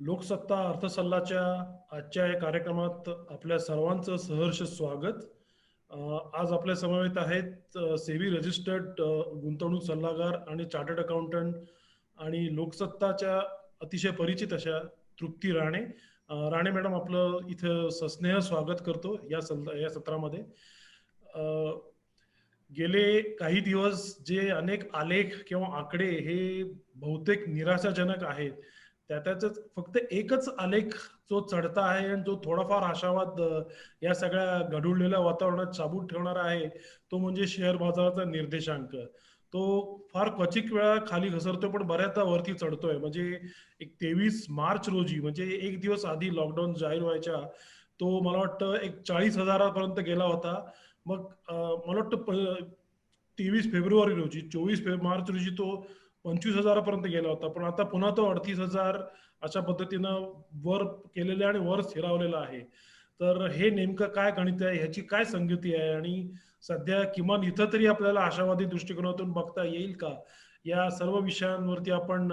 लोकसत्ता अर्थसल्लाच्या आजच्या या कार्यक्रमात आपल्या सर्वांचं सहर्ष स्वागत. आज आपल्या समवेत आहेत सेबी रजिस्टर्ड गुंतवणूक सल्लागार आणि चार्टर्ड अकाउंटंट आणि लोकसत्ताच्या अतिशय परिचित अशा तृप्ती राणे. राणे मॅडम आपलं इथं सस्नेह स्वागत करतो या सत्रामध्ये. गेले काही दिवस जे अनेक आलेख किंवा आकडे हे बहुतेक निराशाजनक आहेत, त्यातच फक्त एकच आलेख जो चढता आहे आणि जो थोडाफार आशावाद या सगळ्या गढूळलेल्या वातावरणात साबूत ठेवणारा आहे, तो म्हणजे शेअर बाजाराचा निर्देशांक. तो फार क्वचित वेळा खाली घसरतोय पण बऱ्याचदा वरती चढतोय. म्हणजे एक 23 मार्च रोजी, म्हणजे एक दिवस आधी लॉकडाऊन जाहीर व्हायच्या, तो मला वाटतं एक 40,000पर्यंत गेला होता. मग मला वाटतं 23 फेब्रुवारी रोजी, 24 मार्च रोजी तो 25,000पर्यंत गेला होता. पण आता पुन्हा तो 38,000 अशा पद्धतीनं वर केलेला आणि वर स्थिरावलेला आहे. तर हे नेमकं काय गणित आहे, ह्याची काय संगती आहे आणि सध्या किमान इथं तरी आपल्याला आशावादी दृष्टिकोनातून बघता येईल का, या सर्व विषयांवरती आपण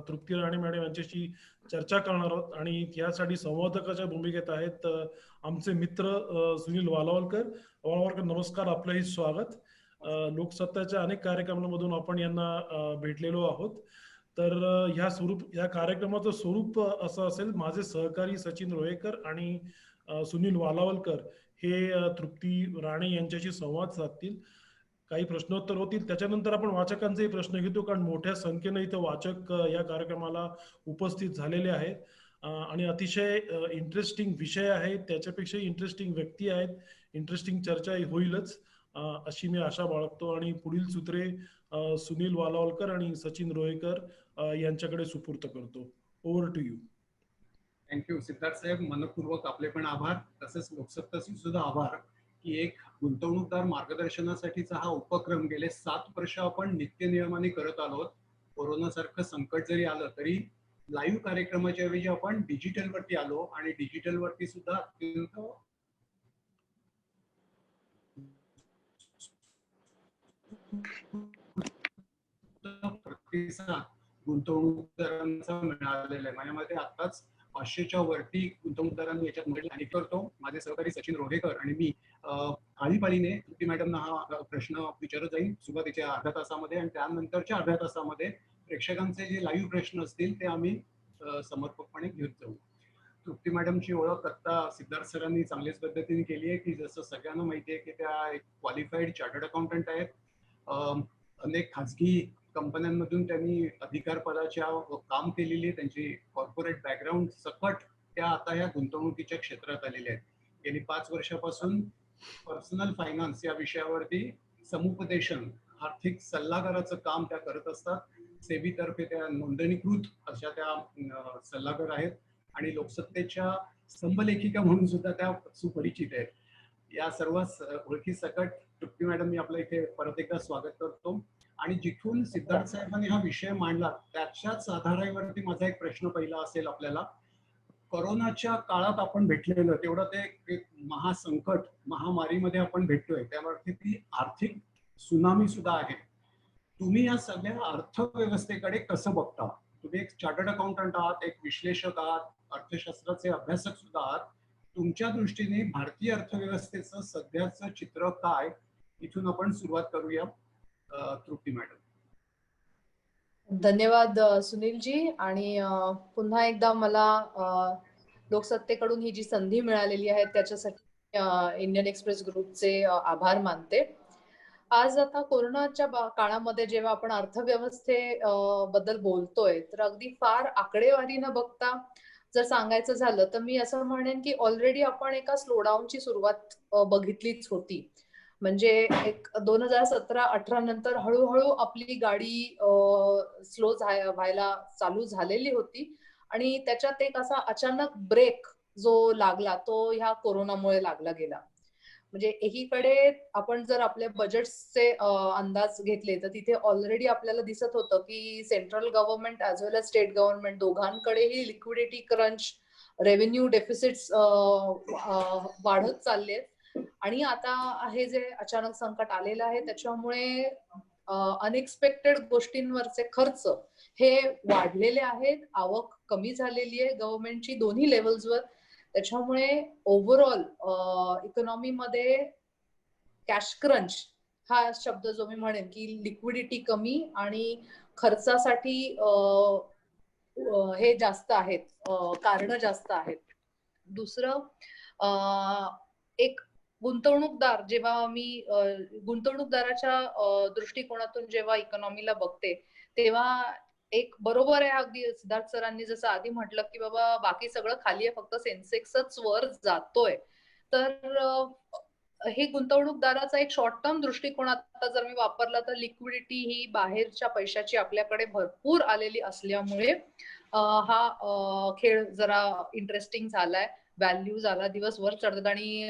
तृप्ती राणे मॅडम यांच्याशी चर्चा करणार आहोत. आणि यासाठी संवादकाच्या भूमिकेत आहेत आमचे मित्र सुनील वालावलकर. नमस्कार, आपलंही स्वागत. लोकसत्ताच्या अनेक कार्यक्रमांमधून आपण यांना भेटलेलो आहोत. तर ह्या कार्यक्रमाचं स्वरूप असं असेल: माझे सहकारी सचिन रोहेकर आणि सुनील वालावलकर हे तृप्ती राणे यांच्याशी संवाद साधतील. काही प्रश्नोत्तर होतील, त्याच्यानंतर आपण वाचकांचेही प्रश्न घेतो, कारण मोठ्या संख्येने इथं वाचक या कार्यक्रमाला उपस्थित झालेले आहेत. आणि अतिशय इंटरेस्टिंग विषय आहेत, त्याच्यापेक्षा इंटरेस्टिंग व्यक्ती आहेत, इंटरेस्टिंग चर्चा होईलच अशी मी आशा बाळगतो. आणि पुढील सूत्रे सुनील वालावलकर आणि सचिन रोहेकर यांच्याकडे सुपूर्त करतो. Over to you. Thank you Siddharth साहेब, मनपूर्वक आपले पण आभार. तसेच लोकसत्ताचे सुद्धा आभार की एक गुंतवणूकदार मार्गदर्शनासाठीचा हा उपक्रम गेले 7 वर्ष आपण नित्य नियमाने करत आलो. कोरोना सारखं संकट जरी आलं तरी लाईव्ह कार्यक्रमाच्या ऐवजी आपण डिजिटल वरती आलो आणि डिजिटल वरती सुद्धा अत्यंत प्रतिसाद गुंतवणूकदारांचा मिळालेला आहे. माझ्या मते आताच 500च्या वरती गुंतवणूकदारांनी याच्यात मदत करतो. माझे सहकारी सचिन रोहेकर आणि मी आळीपाळीने तृप्ती मॅडमना हा प्रश्न विचारत जाईल सुरुवातीच्या अर्ध्या तासामध्ये, आणि त्यानंतरच्या अर्ध्या तासामध्ये प्रेक्षकांचे जे लाईव्ह प्रश्न असतील ते आम्ही समर्पकपणे घेत जाऊ. तृप्ती मॅडमची ओळख आता सिद्धार्थ सरांनी चांगल्याच पद्धतीने केली आहे की जसं सगळ्यांना माहिती आहे की त्या एक क्वालिफाईड चार्टर्ड अकाउंटंट आहेत. अनेक खाजगी कंपन्यांमधून त्यांनी अधिकार पदाच्या काम केलेली आहे. त्यांची कॉर्पोरेट बॅकग्राऊंड सकट त्या आता या गुंतवणुकीच्या क्षेत्रात आलेल्या आहेत. गेली 5 वर्षापासून पर्सनल फायनान्स या विषयावरती समुपदेशन, आर्थिक सल्लागाराचं काम त्या करत असतात. सेबीतर्फे त्या नोंदणीकृत अशा त्या सल्लागार आहेत आणि लोकसत्तेच्या स्तंभलेखिका म्हणून सुद्धा त्या सुपरिचित आहेत. या सर्व ओळखी सकट तृप्ती मॅडम मी आपल्या इथे परत एकदा स्वागत करतो. आणि जिथून सिद्धार्थ साहेबांनी हा विषय मांडला त्याच्याच आधारावरती माझा एक प्रश्न पहिला असेल आपल्याला. कोरोनाच्या काळात आपण भेटलेलं तेवढं ते एक महासंकट, महामारीमध्ये आपण भेटतोय, त्यावरती ती आर्थिक सुनामी सुद्धा आहे. तुम्ही या सगळ्या अर्थव्यवस्थेकडे कसं बघता? तुम्ही एक चार्टर्ड अकाउंटंट आहात, एक विश्लेषक आहात, अर्थशास्त्राचे अभ्यासक सुद्धा आहात. तुमच्या दृष्टीने भारतीय अर्थव्यवस्थेचं सध्याचं चित्र काय? इथून आपण सुरुवात करूया. तृप्ती मॅडम. धन्यवाद सुनीलजी. आणि पुन्हा एकदा मला लोकसत्तेकडून ही जी संधी मिळालेली आहे त्याच्यासाठी इंडियन एक्सप्रेस ग्रुपचे आभार मानते. आज आता कोरोनाच्या काळामध्ये जेव्हा आपण अर्थव्यवस्थे बद्दल बोलतोय तर अगदी फार आकडेवारी न बघता जर सांगायचं झालं तर मी असं म्हणेन की ऑलरेडी आपण एका स्लोडाऊनची सुरुवात बघितलीच होती. म्हणजे एक 2017-18 नंतर हळूहळू आपली गाडी स्लो व्हायला चालू झालेली होती आणि त्याच्यात एक असा अचानक ब्रेक जो लागला तो ह्या कोरोनामुळे लागला गेला. म्हणजे एकीकडे आपण जर आपल्या बजेटचे अंदाज घेतले तर तिथे ऑलरेडी आपल्याला दिसत होतं की central government as well as state government दोघांकडेही लिक्विडिटी क्रंच, रेव्हेन्यू डेफिसिट्स वाढत चालले. आणि आता हे जे अचानक संकट आलेलं आहे त्याच्यामुळे अनएक्सपेक्टेड गोष्टींवरचे खर्च हे वाढलेले आहेत, आवक कमी झालेली आहे गव्हर्नमेंटची दोन्ही लेवल्सवर. त्याच्यामुळे ओव्हरऑल इकॉनॉमीमध्ये कॅश क्रंच हा शब्द जो मी म्हणेन की लिक्विडिटी कमी आणि खर्चासाठी हे जास्त आहेत, कारण जास्त आहेत. दुसरं एक गुंतवणूकदार, जेव्हा मी गुंतवणूकदाराच्या दृष्टिकोनातून जेव्हा इकॉनॉमीला बघते तेव्हा एक बरोबर आहे अगदी सिद्धार्थ सरांनी जसं आधी म्हटलं की बाबा बाकी सगळं खाली आहे, फक्त सेन्सेक्सच वर जातोय. तर हे गुंतवणूकदाराचा एक शॉर्ट टर्म दृष्टिकोन आता जर मी वापरला तर लिक्विडिटी ही बाहेरच्या पैशाची आपल्याकडे भरपूर आलेली असल्यामुळे हा खेळ जरा इंटरेस्टिंग झालाय. व्हॅल्यू झाला, दिवसभर चढतात आणि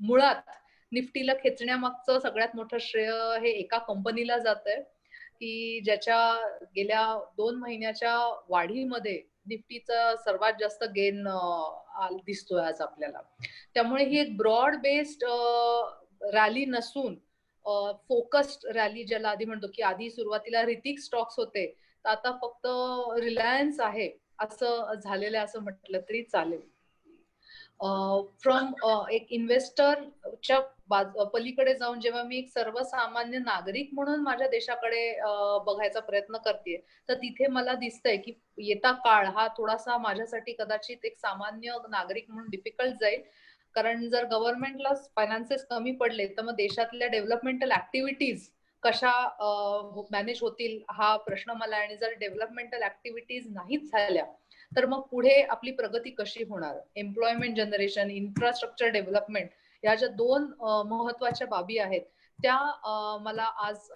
मुळात निफ्टीला खेचण्यामागचं सगळ्यात मोठं श्रेय हे एका कंपनीला जात आहे की ज्याच्या गेल्या 2 महिन्याच्या वाढीमध्ये निफ्टीचा सर्वात जास्त गेन दिसतोय आज आपल्याला. त्यामुळे ही एक ब्रॉड बेस्ड रॅली नसून फोकस्ड रॅली, ज्याला आधी म्हणतो की आधी सुरुवातीला रिथिक स्टॉक्स होते, तर आता फक्त रिलायन्स आहे असं झालेलं असं म्हटलं तरी चालेल. फ्रॉम एक इन्व्हेस्टरच्या पलीकडे जाऊन जेव्हा मी एक सर्वसामान्य नागरिक म्हणून माझ्या देशाकडे बघायचा प्रयत्न करते, तर तिथे मला दिसतंय की येता काळ हा थोडासा माझ्यासाठी कदाचित एक सामान्य नागरिक म्हणून डिफिकल्ट जाईल. कारण जर गव्हर्नमेंटला फायनान्सेस कमी पडले तर मग देशातल्या डेव्हलपमेंटल ऍक्टिव्हिटीज कशा मॅनेज होतील हा प्रश्न मला. आणि जर डेव्हलपमेंटल ऍक्टिव्हिटीज नाहीच झाल्या तर मग पुढे आपली प्रगती कशी होणार. एम्प्लॉयमेंट जनरेशन, इन्फ्रास्ट्रक्चर डेव्हलपमेंट या ज्या 2 महत्वाच्या बाबी आहेत त्या मला आज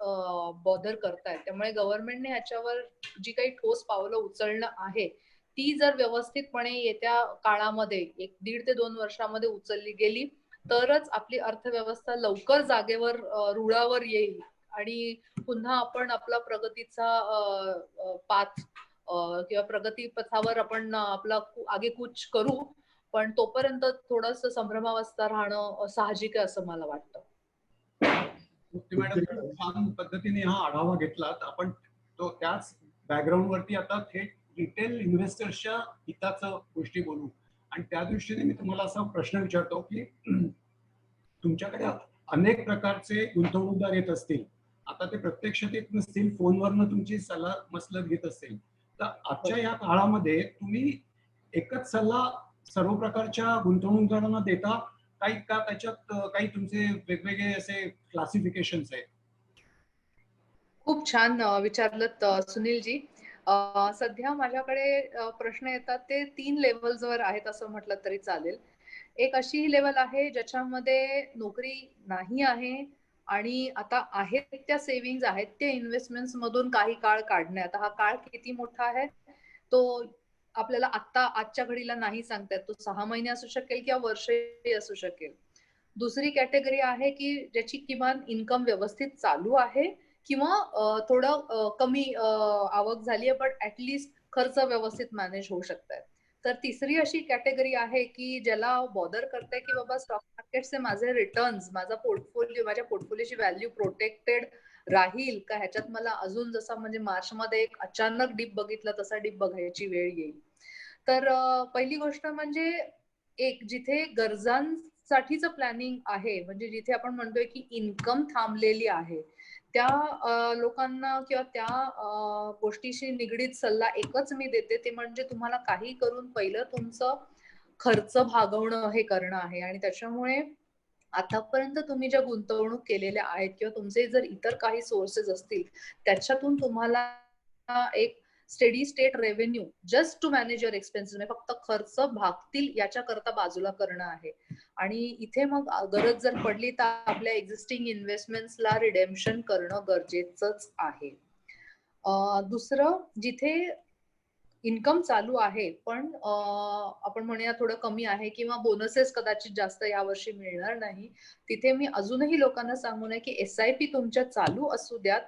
बॉदर करतायत. त्यामुळे गव्हर्नमेंटने ह्याच्यावर जी काही ठोस पावलं उचलणं आहे ती जर व्यवस्थितपणे येत्या काळामध्ये 1.5 ते 2 वर्षामध्ये उचलली गेली तरच आपली अर्थव्यवस्था लवकर जागेवर रुळावर येईल आणि पुन्हा आपण आपला प्रगतीचा पाथ किंवा प्रगती पथावर आपण आपला आगेकूच करू. पण तोपर्यंत थोडस संभ्रमावस्था राहणं साहजिक आहे असं मला वाटतं. मॅडम, छान पद्धतीने हा आढावा घेतलात आपण. तो त्याच बॅकग्राऊंड वरती आता थेट रिटेल इन्व्हेस्टर्सच्या हिताचं गोष्टी बोलू. आणि त्या दृष्टीने मी तुम्हाला असा प्रश्न विचारतो की तुमच्याकडे अनेक प्रकारचे गुंतवणूकदार येत असतील, आता ते प्रत्यक्षात येत नसतील, फोनवरनं तुमची सल्ला मसलत घेत असतील, तर आजच्या या काळामध्ये तुम्ही एकच सल्ला सर्व प्रकारच्या गुंतवणूकदारांना देता काही का त्याच्यात काही तुमचे वेगवेगळे असे क्लासिफिकेशन्स आहेत? खूप छान विचारलं सुनीलजी. सध्या माझ्याकडे प्रश्न येतात ते 3 लेवल्सवर आहेत असं म्हटलं तरी चालेल. एक अशी लेवल आहे ज्याच्यामध्ये नोकरी नाही आहे आणि आता आहेत त्या सेव्हिंग्ज आहेत त्या इन्व्हेस्टमेंट्स मधून काही काळ काढणे. आता हा काळ किती मोठा आहे तो आपल्याला आता आजच्या घडीला नाही सांगता येत. तो 6 महिने असू शकेल किंवा वर्षही असू शकेल. दुसरी कॅटेगरी आहे की ज्याची किमान इन्कम व्यवस्थित चालू आहे किंवा थोडं कमी आवक झाली आहे बट ऍटलिस्ट खर्च व्यवस्थित मॅनेज होऊ शकतात. तर तिसरी अशी कॅटेगरी आहे की ज्याला बॉदर करते की बाबा स्टॉक मार्केटचे माझे रिटर्न्स, माझा पोर्टफोलिओ, माझ्या पोर्टफोलिओची व्हॅल्यू प्रोटेक्टेड राहील का, ह्याच्यात मला अजून जसा म्हणजे मार्च मध्ये एक अचानक डिप बघितला तसा डिप बघायची वेळ येईल. तर पहिली गोष्ट म्हणजे एक जिथे गरजांसाठीचं प्लॅनिंग आहे, म्हणजे जिथे आपण म्हणतोय की इन्कम थांबलेली आहे, त्या लोकांना किंवा त्या गोष्टीशी निगडीत सल्ला एकच मी देते, ते म्हणजे तुम्हाला काही करून पहिलं तुमचं खर्च भागवणं हे करणं आहे. आणि त्याच्यामुळे आतापर्यंत तुम्ही ज्या गुंतवणूक केलेल्या आहेत किंवा तुमचे जर इतर काही सोर्सेस असतील त्याच्यातून तुम्हाला एक steady state revenue just to manage your expenses, म्हणजे फक्त खर्च भागतील याच्या करता बाजूला करणं आहे. आणि इथे मग गरज जर पडली तर आपल्या एक्झिस्टिंग इन्व्हेस्टमेंट्सला रिडेम्पशन करणं गरजेचंच आहे. दुसरं, जिथे इन्कम चालू आहे पण आपण म्हणूया थोडं कमी आहे किंवा बोनसेस कदाचित जास्त यावर्षी मिळणार नाही, तिथे मी अजूनही लोकांना सांगू नये की SIP तुमच्या चालू असू द्यात,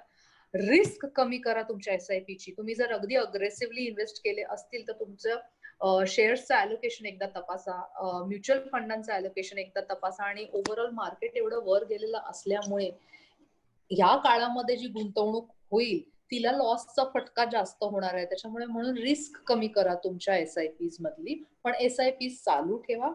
रिस्क कमी करा तुमच्या SIP ची. तुम्ही जर अगदी अग्रेसिव्हली इन्व्हेस्ट केले असतील तर तुमचं शेअर्सचं ॲलोकेशन एकदा तपासा, म्युच्युअल फंडांचं ॲलोकेशन एकदा तपासा. आणि ओव्हरऑल मार्केट एवढं वर गेलेलं असल्यामुळे या काळामध्ये जी गुंतवणूक होईल तिला लॉसचा फटका जास्त होणार आहे. त्याच्यामुळे म्हणून रिस्क कमी करा तुमच्या SIPs मधली, पण SIPs चालू ठेवा.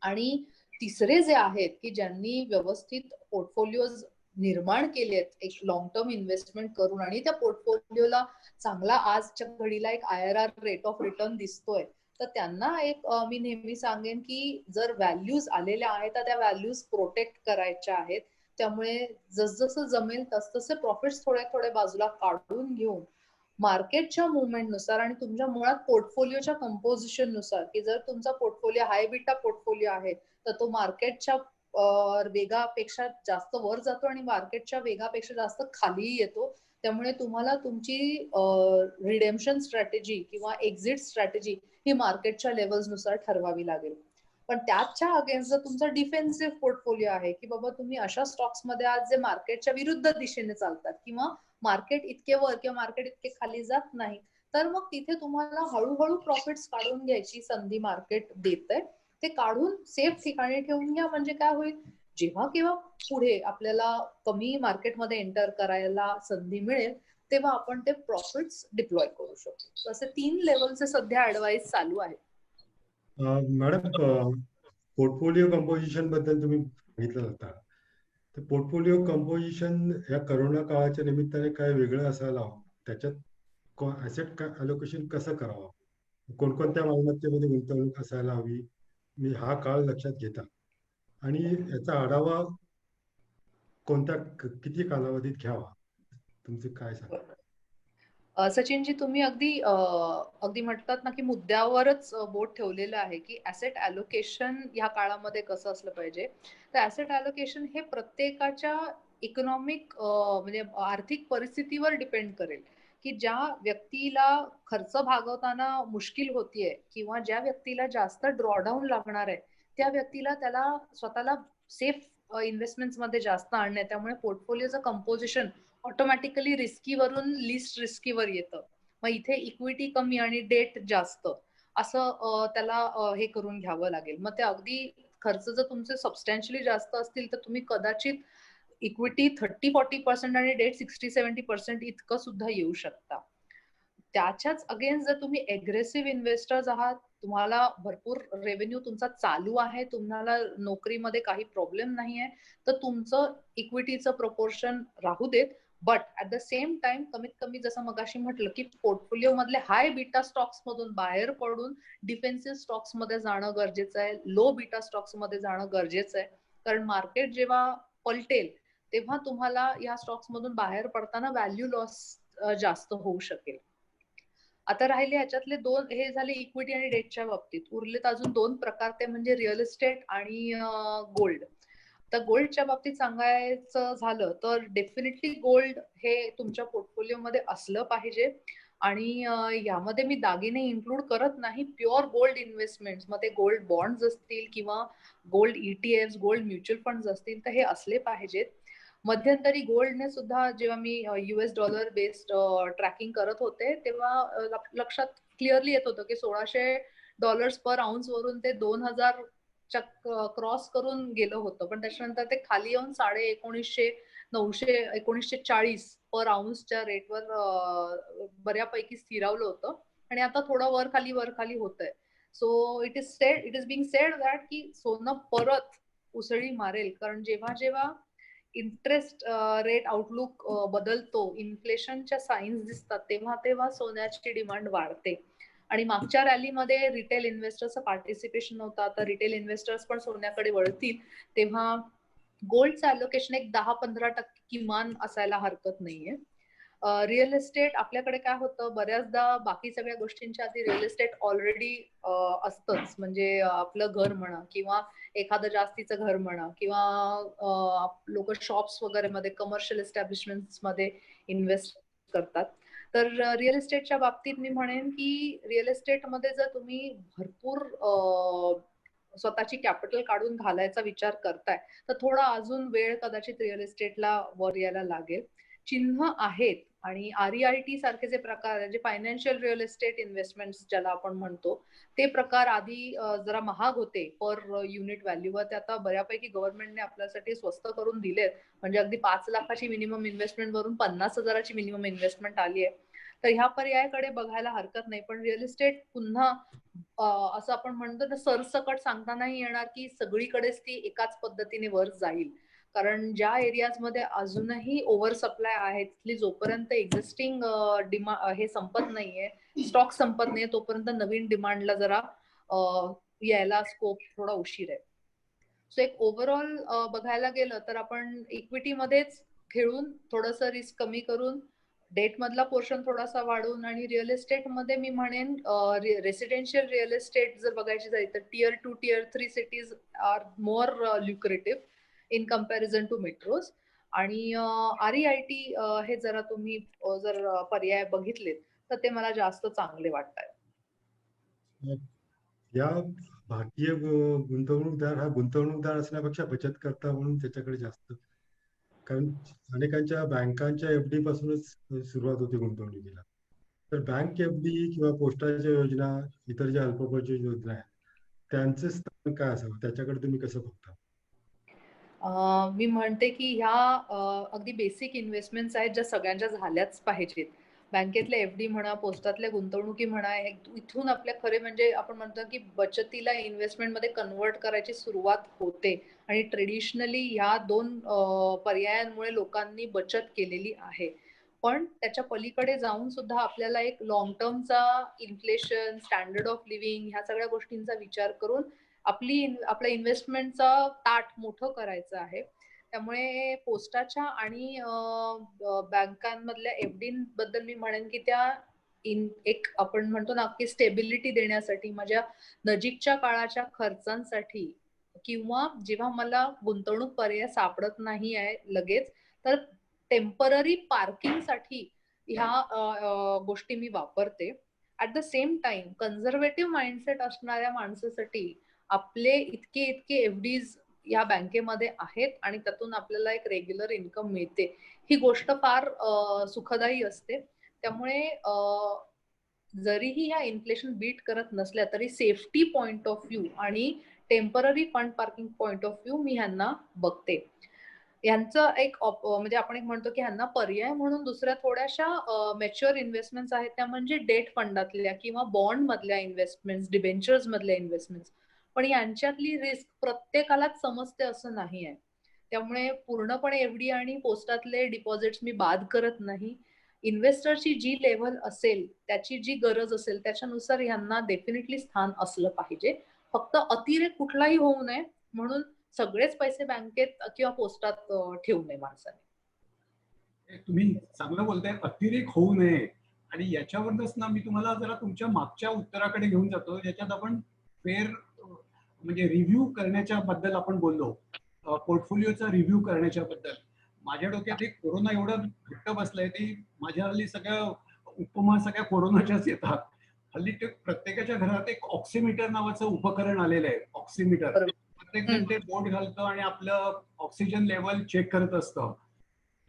आणि तिसरे जे आहेत की ज्यांनी व्यवस्थित पोर्टफोलिओज निर्माण केलेत एक लॉंग टर्म इन्व्हेस्टमेंट करून आणि त्या पोर्टफोलिओला चांगला आजच्या घडीला एक IRR रेट ऑफ रिटर्न दिसतोय, तर त्यांना एक मी नेहमी सांगेन की जर व्हॅल्यूज आलेल्या आहेत तर त्या व्हॅल्यूज प्रोटेक्ट करायच्या आहेत. त्यामुळे जसजसं जमेल तसतसे प्रॉफिट्स थोडे थोडे बाजूला काढून घेऊन मार्केटच्या मुवमेंटनुसार आणि तुमच्या मुळात पोर्टफोलिओच्या कंपोजिशन नुसार, की जर तुमचा पोर्टफोलिओ हाय बीटा पोर्टफोलिओ आहे तर तो मार्केटच्या वेगापेक्षा जास्त वर जातो आणि मार्केटच्या वेगापेक्षा जास्त खाली येतो. त्यामुळे तुम्हाला तुमची रिडेम्पशन स्ट्रॅटेजी किंवा एक्झिट स्ट्रॅटेजी ही मार्केटच्या लेवल्सनुसार ठरवावी लागेल. पण त्याच्या अगेन्स्ट जर तुमचा डिफेन्सिव्ह पोर्टफोलिओ आहे की बाबा तुम्ही अशा स्टॉक्स मध्ये आज जे मार्केटच्या विरुद्ध दिशेने चालतात किंवा मार्केट इतके वर किंवा मार्केट इतके खाली जात नाही, तर मग तिथे तुम्हाला हळूहळू प्रॉफिट्स काढून घ्यायची संधी मार्केट देतंय. ते काढून सेफ ठिकाणी ठेवून घ्या. म्हणजे काय होईल, जेव्हा केव्हा पुढे आपल्याला कमी मार्केटमध्ये एंटर करायला संधी मिळेल तेव्हा आपण ते प्रॉफिट्स डिप्लॉय करू शकतो. असे 3 लेवलचे सध्या ऍडवाइस चालू आहे. मॅडम, पोर्टफोलिओ कंपोजिशन बद्दल तुम्ही सांगितलं होता, तर पोर्टफोलिओ कंपोजिशन या करोना काळाच्या निमित्ताने काय वेगळं असायला हवं, त्याच्यात ऍसेट अलोकेशन कसं करावं, कोणकोणत्या मालमत्तेमध्ये गुंतवणूक असायला हवी, मी हा काळ लक्षात घेता आणि याचा आढावा कोणत्या किती कालावधीत घ्यावा, तुमचे काय सांगा? सचिनजी, तुम्ही अगदी म्हणतात ना की मुद्द्यावरच बोट ठेवलेलं आहे की ऍसेट अलोकेशन ह्या काळामध्ये कसं असलं पाहिजे. तर ऍसेट अलोकेशन हे प्रत्येकाच्या इकॉनॉमिक म्हणजे आर्थिक परिस्थितीवर डिपेंड करेल की ज्या व्यक्तीला खर्च भागवताना मुश्किल होतीये किंवा ज्या व्यक्तीला जास्त ड्रॉडाऊन लागणार आहे त्या व्यक्तीला त्याला स्वतःला सेफ इन्व्हेस्टमेंट मध्ये जास्त आणणे, त्यामुळे पोर्टफोलिओचं कंपोजिशन ऑटोमॅटिकली रिस्कीवरून लिस्ट रिस्कीवर येतं. मग इथे इक्विटी कमी आणि डेट जास्त असं त्याला हे करून घ्यावं लागेल. मग ते अगदी खर्च जर तुमचे सबस्टॅन्शियली जास्त असतील तर तुम्ही कदाचित इक्विटी 30-40% आणि डेट 60-70% इतकं सुद्धा येऊ शकता. त्याच्याच अगेन्स्ट जर तुम्ही एग्रेसिव्ह इन्व्हेस्टर्स आहात, तुम्हाला भरपूर रेव्हेन्यू तुमचा चालू आहे, तुम्हाला नोकरीमध्ये काही प्रॉब्लेम नाहीये, तर तुमचं इक्विटीचं प्रोपोर्शन राहू देत. But at the same time कमीत कमी जसं मगाशी म्हटलं की पोर्टफोलिओ मधले हाय बीटा स्टॉक्स मधून बाहेर पडून डिफेन्सिव्ह स्टॉक्स मध्ये जाणं गरजेचं आहे, लो बीटा स्टॉक्स मध्ये जाणं गरजेचं आहे. कारण मार्केट जेव्हा पलटेल तेव्हा तुम्हाला या स्टॉक्स मधून बाहेर पडताना व्हॅल्यू लॉस जास्त होऊ शकेल. आता राहिले याच्यातले दोन, हे झाले इक्विटी आणि डेटच्या बाबतीत. उरलेत अजून 2 प्रकार, ते म्हणजे रिअल इस्टेट आणि गोल्ड. तर गोल्डच्या बाबतीत सांगायचं झालं तर डेफिनेटली गोल्ड हे तुमच्या पोर्टफोलिओमध्ये असलं पाहिजे. आणि यामध्ये मी दागिने इन्क्लूड करत नाही, प्युअर गोल्ड इन्व्हेस्टमेंट मध्ये गोल्ड बॉन्ड्स असतील किंवा gold ETF, gold mutual funds असतील तर हे असले पाहिजेत. मध्यंतरी गोल्डने सुद्धा जेव्हा मी $US बेस्ड ट्रॅकिंग करत होते तेव्हा लक्षात क्लिअरली येत होतं की $1600 पर आउन्स वरून ते 2000 क्रॉस करून गेलं होतं. पण त्याच्यानंतर ते खाली येऊन 1940 पर आउन्सच्या रेटवर बऱ्यापैकी स्थिरावलं होतं आणि आता थोडं वर खाली होतंय. So it is being sed that की सोनं परत उसळी मारेल, कारण जेव्हा जेव्हा इंटरेस्ट रेट आउटलुक बदलतो, इन्फ्लेशनच्या साईन्स दिसतात, तेव्हा तेव्हा सोन्याची डिमांड वाढते. आणि मागच्या रॅलीमध्ये रिटेल इन्व्हेस्टर्सचं पार्टिसिपेशन होतं. आता रिटेल इन्व्हेस्टर्स पण सोन्याकडे वळतील तेव्हा गोल्डचं अलोकेशन एक 10-15% किमान असायला हरकत नाहीये. रिअल इस्टेट आपल्याकडे काय होतं, बऱ्याचदा बाकी सगळ्या गोष्टींच्या आधी रिअल इस्टेट ऑलरेडी असतंच. म्हणजे आपलं घर म्हणा किंवा एखादं जास्तीचं घर म्हणा किंवा लोक शॉप्स वगैरे मध्ये, कमर्शियल एस्टॅब्लिशमेंट्स मध्ये इन्व्हेस्ट करतात. तर रिअल इस्टेटच्या बाबतीत मी म्हणेन की रिअल इस्टेटमध्ये जर तुम्ही भरपूर स्वतःची कॅपिटल काढून घालायचा विचार करताय तर थोडा अजून वेळ कदाचित रिअल इस्टेटला वर यायला लागेल. चिन्ह आहेत आणि REIT सारखे जे प्रकार जे फायनान्शियल रिअल एस्टेट इन्व्हेस्टमेंट ज्याला आपण म्हणतो, ते प्रकार आधी जरा महाग होते पर युनिट व्हॅल्यूवर. ते आता बऱ्यापैकी गव्हर्नमेंटने आपल्यासाठी स्वस्त करून दिलेत. म्हणजे अगदी 5 लाखाची मिनिमम इन्व्हेस्टमेंट वरून 50,000ची मिनिमम इन्व्हेस्टमेंट आली आहे. तर ह्या पर्यायाकडे बघायला हरकत नाही. पण रिअल इस्टेट पुन्हा असं आपण म्हणतो ना, सरसकट सांगता नाही येणार की सगळीकडेच ती एकाच पद्धतीने वर जाईल. कारण ज्या एरियाजमध्ये अजूनही ओव्हर सप्लाय आहे, तिथली जोपर्यंत एक्झिस्टिंग हे संपत नाहीये, स्टॉक संपत नाहीये, तोपर्यंत नवीन डिमांडला जरा यायला स्कोप थोडा उशीर आहे. सो एक ओव्हरऑल बघायला गेलं तर आपण इक्विटीमध्येच खेळून थोडंसं रिस्क कमी करून डेट मधला पोर्शन थोडासा वाढवून आणि रिअल एस्टेट मध्ये मी म्हणेन रेसिडेन्शियल रिअल एस्टेट जर बघायची झाली तर Tier 2 Tier 3 cities are more lucrative in comparison to metros. आणि REIT हे जरा तुम्ही जर पर्याय बघितलेत तर ते मला जास्त चांगले वाटतात. या भारतीय गुंतवणूकदार हा गुंतवणूकदार असण्यापेक्षा बचतकर्ता म्हणून त्याच्याकडे जास्त, कारण अनेकांच्या बँकांच्या FD पासूनच सुरुवात होते गुंतवणुकीला. तर बँक FD किंवा पोस्टाच्या योजना, इतर ज्या अल्पबचत योजना आहेत, त्यांचे स्थान काय असावं, त्याच्याकडे तुम्ही कसं बघता? मी म्हणते की ह्या अगदी बेसिक इन्व्हेस्टमेंट्स आहेत ज्या सगळ्यांच्या झाल्याच पाहिजेत. बँकेतल्या FD म्हणा, पोस्टातल्या गुंतवणुकी म्हणा, इथून आपल्या खरे म्हणजे आपण म्हणतो की बचतीला इन्व्हेस्टमेंट मध्ये कन्वर्ट करायची सुरुवात होते. आणि ट्रेडिशनली ह्या 2 पर्यायांमुळे लोकांनी बचत केलेली आहे. पण त्याच्या पलीकडे जाऊन सुद्धा आपल्याला एक लॉंग टर्मचा इन्फ्लेशन, स्टँडर्ड ऑफ लिव्हिंग ह्या सगळ्या गोष्टींचा विचार करून आपल्या इन्व्हेस्टमेंटचा ताट मोठं करायचं आहे. त्यामुळे पोस्टाच्या आणि बँकांमधल्या FD बद्दल मी म्हणेन की त्या एक आपण म्हणतो ना की स्टेबिलिटी देण्यासाठी, माझ्या नजीकच्या काळाच्या खर्चांसाठी किंवा जेव्हा मला गुंतवणूक पर्याय सापडत नाही आहे लगेच, तर टेम्पररी पार्किंगसाठी ह्या गोष्टी मी वापरते. At the same time conservative mindset असणाऱ्या माणसासाठी आपले इतके FDज या बँकेमध्ये आहेत आणि त्यातून आपल्याला एक रेग्युलर इन्कम मिळते. ही गोष्ट फार सुखदायी असते. त्यामुळे जरीही ह्या इन्फ्लेशन बीट करत नसल्या तरी सेफ्टी पॉइंट ऑफ व्ह्यू आणि temporary fund parking point of view मी ह्यांना बघते. यांचं एक म्हणजे आपण एक म्हणतो की ह्यांना पर्याय म्हणून दुसऱ्या थोड्याशा मॅच्युअर इन्व्हेस्टमेंट्स आहेत, त्या म्हणजे डेट फंडातल्या किंवा बॉन्ड मधल्या इन्व्हेस्टमेंट्स, डिबेंचर्स मधल्या इन्व्हेस्टमेंट्स. पण यांच्यातली रिस्क प्रत्येकालाच समजते असं नाही आहे. त्यामुळे पूर्णपणे FD आणि पोस्टातले डिपॉझिट्स मी बाद करत नाही. इन्व्हेस्टरची जी लेव्हल असेल, त्याची जी गरज असेल, त्याच्यानुसार ह्यांना डेफिनेटली स्थान असलं पाहिजे. फक्त अतिरेक कुठलाही होऊ नये म्हणून सगळेच पैसे बँकेत किंवा पोस्टात ठेवू नये माणसाने. तुम्ही चांगलं बोलताय, अतिरेक होऊ नये. आणि याच्यावरच ना मी तुम्हाला जरा तुमच्या मागच्या उत्तराकडे घेऊन जातो, ज्याच्यात आपण फेअर म्हणजे रिव्ह्यू करण्याच्या बद्दल आपण बोललो, पोर्टफोलिओचा रिव्ह्यू करण्याच्या बद्दल. माझ्या डोक्यात एक कोरोना एवढं घट्ट बसलंय, ती माझ्या हल्ली सगळ्या उपमा सगळ्या कोरोनाच्याच येतात. हल्ली ते प्रत्येकाच्या घरात एक ऑक्सिमीटर नावाचं उपकरण आलेलं आहे. ऑक्सिमीटर प्रत्येक जण ते बोट घालतं आणि आपलं ऑक्सिजन लेवल चेक करत असतं.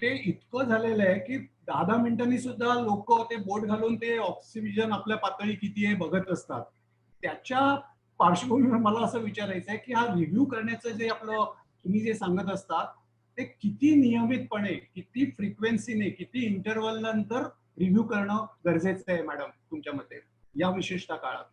ते इतकं झालेलं आहे की 10-10 मिनिटांनी सुद्धा लोक ते बोट घालून ते ऑक्सिजन आपल्या पातळी किती आहे बघत असतात. त्याच्या पार्श्वभूमीवर मला असं विचारायचं आहे की हा रिव्ह्यू करण्याचं जे आपलं तुम्ही जे सांगत असतात, ते किती नियमितपणे, किती फ्रिक्वेन्सीने, किती इंटरव्हल नंतर रिव्ह्यू करणं गरजेचं आहे मॅडम तुमच्या मते या विशेषतः काळात?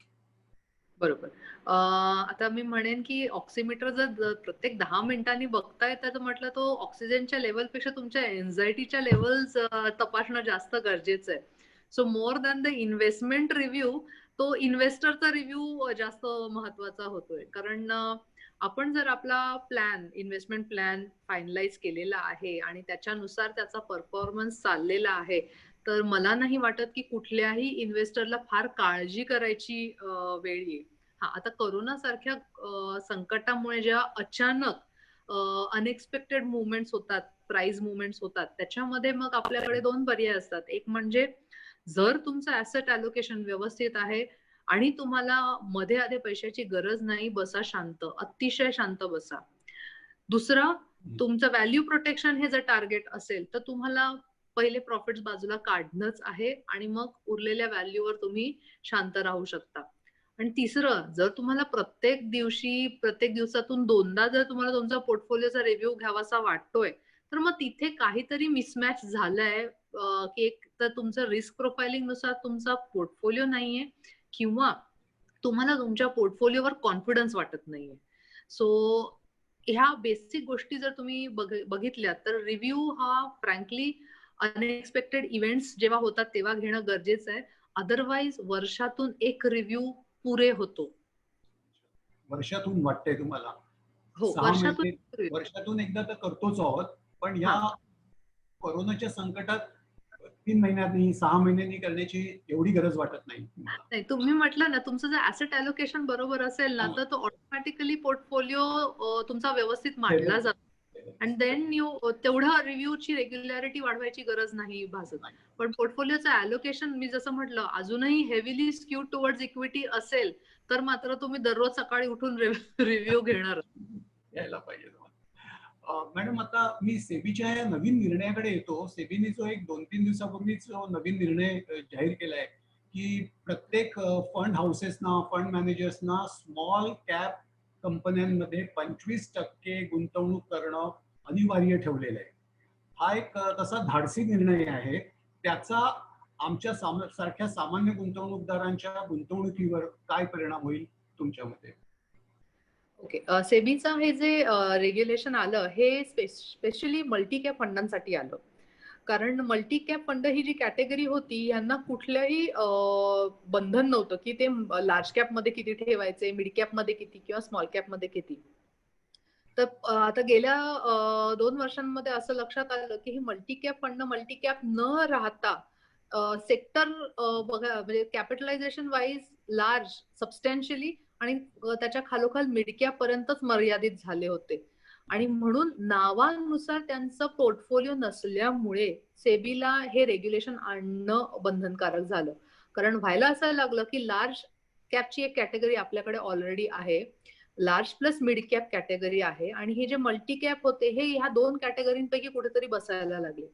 बरोबर. आता मी म्हणेन की ऑक्सिमीटर जर प्रत्येक 10 मिनिटांनी बघताय तर म्हटलं तो ऑक्सिजनच्या लेवलपेक्षा तुमच्या एन्झायटीच्या लेवल्स तपासणं जास्त गरजेचं आहे. So more than the investment review, तो इन्व्हेस्टरचा रिव्ह्यू जास्त महत्वाचा होतोय. कारण आपण जर आपला इन्व्हेस्टमेंट प्लॅन फायनलाइज केलेला आहे आणि त्याच्यानुसार त्याचा परफॉर्मन्स चाललेला आहे, तर मला नाही वाटत की कुठल्याही इन्व्हेस्टरला फार काळजी करायची वेळ येईल. हा, आता कोरोना सारख्या संकटामुळे ज्या अचानक अनएक्सपेक्टेड मुवमेंट्स होतात, प्राइस मुवमेंट्स होतात, त्याच्यामध्ये मग आपल्याकडे 2 पर्याय असतात. एक म्हणजे जर तुमचं ऍसेट अलोकेशन व्यवस्थित आहे आणि तुम्हाला मध्ये आधे पैशाची गरज नाही, बसा शांत, अतिशय शांत बसा. दुसरा, तुमचं व्हॅल्यू प्रोटेक्शन हे जर टार्गेट असेल तर तुम्हाला पहिले प्रॉफिट्स बाजूला काढणंच आहे आणि मग उरलेल्या व्हॅल्यूवर तुम्ही शांत राहू शकता. आणि तिसरं, जर तुम्हाला प्रत्येक दिवसातून 2दा जर तुम्हाला तुमचा पोर्टफोलिओचा रिव्ह्यू घ्यावासा वाटतोय, तर मग तिथे काहीतरी मिसमॅच झालंय, की एक तर तुमचं रिस्क प्रोफाइलिंग नुसार तुमचा पोर्टफोलिओ नाहीये किंवा तुम्हाला तुमच्या पोर्टफोलिओवर कॉन्फिडन्स वाटत नाहीये. सो ह्या बेसिक गोष्टी जर तुम्ही बघितल्या तर रिव्ह्यू हा फ्रँकली अनएक्सपेक्टेड इव्हेंट्स जेव्हा होतात तेव्हा घेणं गरजेचं आहे. अदरवाईज वर्षातून एक रिव्ह्यू पुरे होतो. वर्षातून वाटतंय तुम्हाला? हो, 6 वर्षातून महिने वर्षातून एकदा तर करतोच आहोत, पण या कोरोनाच्या संकटात 3 महिन्यांनी 6 महिन्यांनी करण्याची एवढी गरज वाटत नाही. नाही, तुम्ही म्हटलं ना तुमचं जर ऍसेट अलोकेशन बरोबर असेल ना तर तो ऑटोमॅटिकली पोर्टफोलिओ तुमचा व्यवस्थित मांडला जातो. अँड देन तेवढा रिव्ह्यूची रेग्युलॅरिटी वाढवायची गरज नाही भासत. पण पोर्टफोलिओचं अलोकेशन मी जसं म्हटलं अजूनही हेवीली स्क्यू टुवर्ड्स इक्विटी असेल तर मात्र तुम्ही दररोज सकाळी उठून रिव्ह्यू घेणार. यायला पाहिजे. मॅडम, आता मी सेबीच्या या नवीन निर्णयाकडे येतो. सेबीने जो एक 2-3 दिवसापूर्वीच नवीन निर्णय जाहीर केलाय की प्रत्येक फंड हाऊसेसना, फंड मॅनेजर्सना स्मॉल कॅप कंपन्यांमध्ये 25% गुंतवणूक करणं अनिवार्य ठेवलेलं आहे. हा एक तसा धाडसी निर्णय आहे. त्याचा आमच्या सारख्या सामान्य गुंतवणूकदारांच्या गुंतवणुकीवर काय परिणाम होईल तुमच्या मते? ओके, सेबीचा हे जे रेग्युलेशन आलं हे स्पेशली मल्टी कॅप फंडांसाठी आलं. कारण मल्टी कॅप फंड ही जी कॅटेगरी होती यांना कुठलंही बंधन नव्हतं की ते लार्ज कॅप मध्ये किती ठेवायचे, मिड कॅप मध्ये किती किंवा स्मॉल कॅप मध्ये किती. तर आता गेल्या 2 वर्षांमध्ये असं लक्षात आलं की ही multi cap fund multi cap न राहता सेक्टर बघा म्हणजे कॅपिटलायझेशन वाईज लार्ज सबस्टॅन्शियली आणि त्याच्या खालोखाल मिड कॅप पर्यंतच मर्यादित झाले होते. आणि म्हणून नावानुसार त्यांचं पोर्टफोलिओ नसल्यामुळे सेबीला हे रेग्युलेशन आणणं बंधनकारक झालं. कारण व्हायला असं लागलं की लार्ज कॅपची एक कॅटेगरी आपल्याकडे ऑलरेडी आहे, large plus mid cap category आहे आणि हे जे मल्टी कॅप होते हे ह्या 2 कॅटेगरींपैकी कुठेतरी बसायला लागले.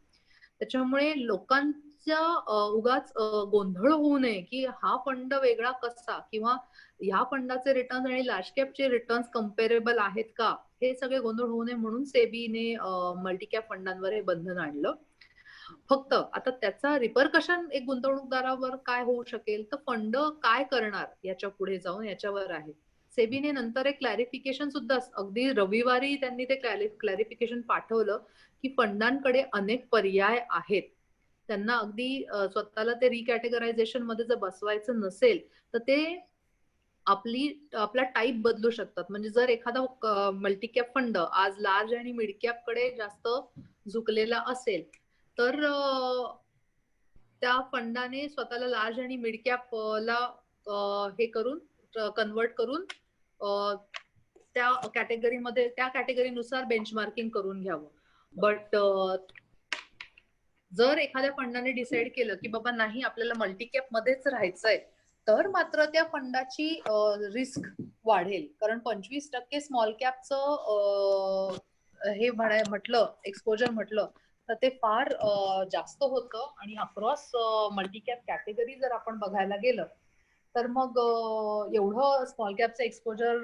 त्याच्यामुळे लोकांचा उगाच गोंधळ होऊ नये की हा फंड वेगळा कसा किंवा ह्या फंडाचे रिटर्न्स आणि लार्ज कॅपचे रिटर्न्स कम्पेरेबल आहेत का, हे सगळे गोंधळ होऊ नये म्हणून सेबीने मल्टी कॅप फंडांवर हे बंधन आणलं. फक्त आता त्याचा रिपरकशन एक गुंतवणूकदारावर काय होऊ शकेल तर फंड काय करणार याच्या पुढे जाऊन याच्यावर आहे. सेबीने नंतर एक क्लॅरिफिकेशन सुद्धा अगदी रविवारी त्यांनी ते क्लॅरिफिकेशन पाठवलं की फंडांकडे अनेक पर्याय आहेत. त्यांना अगदी स्वतःला ते रिकॅटेगरायझेशन मध्ये जर बसवायचं नसेल तर ते आपला टाईप बदलू शकतात. म्हणजे जर एखादा मल्टी कॅप फंड आज लार्ज आणि मिड कॅप कडे जास्त झुकलेला असेल तर त्या फंडाने स्वतःला लार्ज आणि मिड कॅप ला हे करून कन्वर्ट करून त्या कॅटेगरीमध्ये त्या कॅटेगरीनुसार बेंचमार्किंग करून घ्यावं. बट जर एखाद्या फंडाने डिसाईड केलं की बाबा नाही आपल्याला मल्टी कॅप मध्येच राहायचंय तर मात्र त्या फंडाची रिस्क वाढेल. कारण 25% स्मॉल कॅपचं हे म्हटलं एक्सपोजर म्हटलं तर ते फार जास्त होतं आणि अक्रॉस मल्टी कॅप कॅटेगरी जर आपण बघायला गेलं तर मग एवढं स्मॉल कॅपचं एक्सपोजर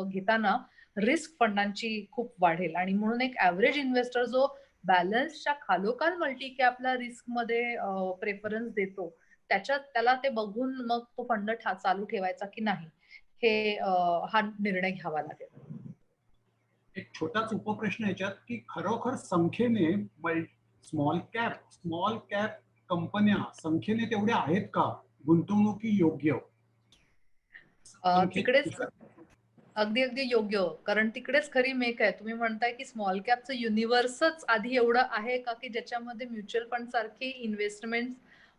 घेताना रिस्क फंडांची खूप वाढेल. आणि म्हणून एक ऍव्हरेज इन्व्हेस्टर जो बॅलन्सच्या खालोखाल मल्टी कॅपला रिस्क मध्ये प्रेफरन्स देतो त्याला ते बघून मग तो फंड चालू ठेवायचा की नाही हे हा निर्णय घ्यावा लागेल. एक छोटाच उपप्रश्न याच्यात की खरोखर संख्येने स्मॉल कॅप कंपन्या संख्येने तेवढ्या आहेत का गुंतवणुकी योग्य? तिकडेच अगदी योग्य. कारण तिकडेच खरी मेक आहे. तुम्ही म्हणताय की स्मॉल कॅपचं युनिव्हर्सच आधी एवढं आहे का की ज्याच्यामध्ये म्युच्युअल फंड सारखी इन्व्हेस्टमेंट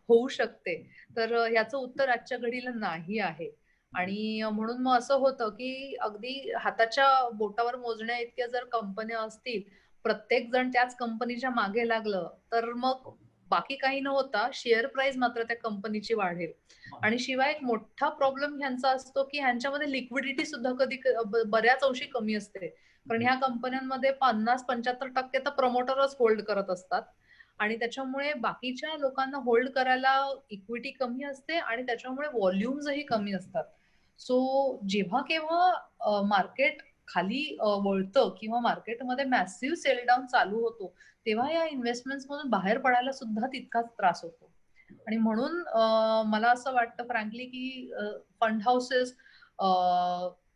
होऊ शकते, तर याचं उत्तर आजच्या घडीला नाही आहे. आणि म्हणून मग असं होतं की अगदी हाताच्या बोटावर मोजण्या इतक्या जर कंपन्या असतील, प्रत्येक जण त्याच कंपनीच्या मागे लागलं तर मग बाकी काही न होता शेअर प्राइस मात्र त्या कंपनीची वाढेल. आणि शिवाय एक मोठा प्रॉब्लेम ह्यांचा असतो की ह्यांच्यामध्ये लिक्विडिटी सुद्धा कधी बऱ्याच अंशी कमी असते. कारण ह्या कंपन्यांमध्ये 50-75% तर प्रमोटरच होल्ड करत असतात आणि त्याच्यामुळे बाकीच्या लोकांना होल्ड करायला इक्विटी कमी असते आणि त्याच्यामुळे व्हॉल्युम्सही कमी असतात. सो जेव्हा केव्हा मार्केट खाली वळतं किंवा मार्केटमध्ये मॅसिव्ह सेल डाऊन चालू होतो, तेव्हा या इन्व्हेस्टमेंट्स मधून बाहेर पडायला सुद्धा तितकाच त्रास होतो. आणि म्हणून मला असं वाटतं फ्रँकली की फंड हाऊसेस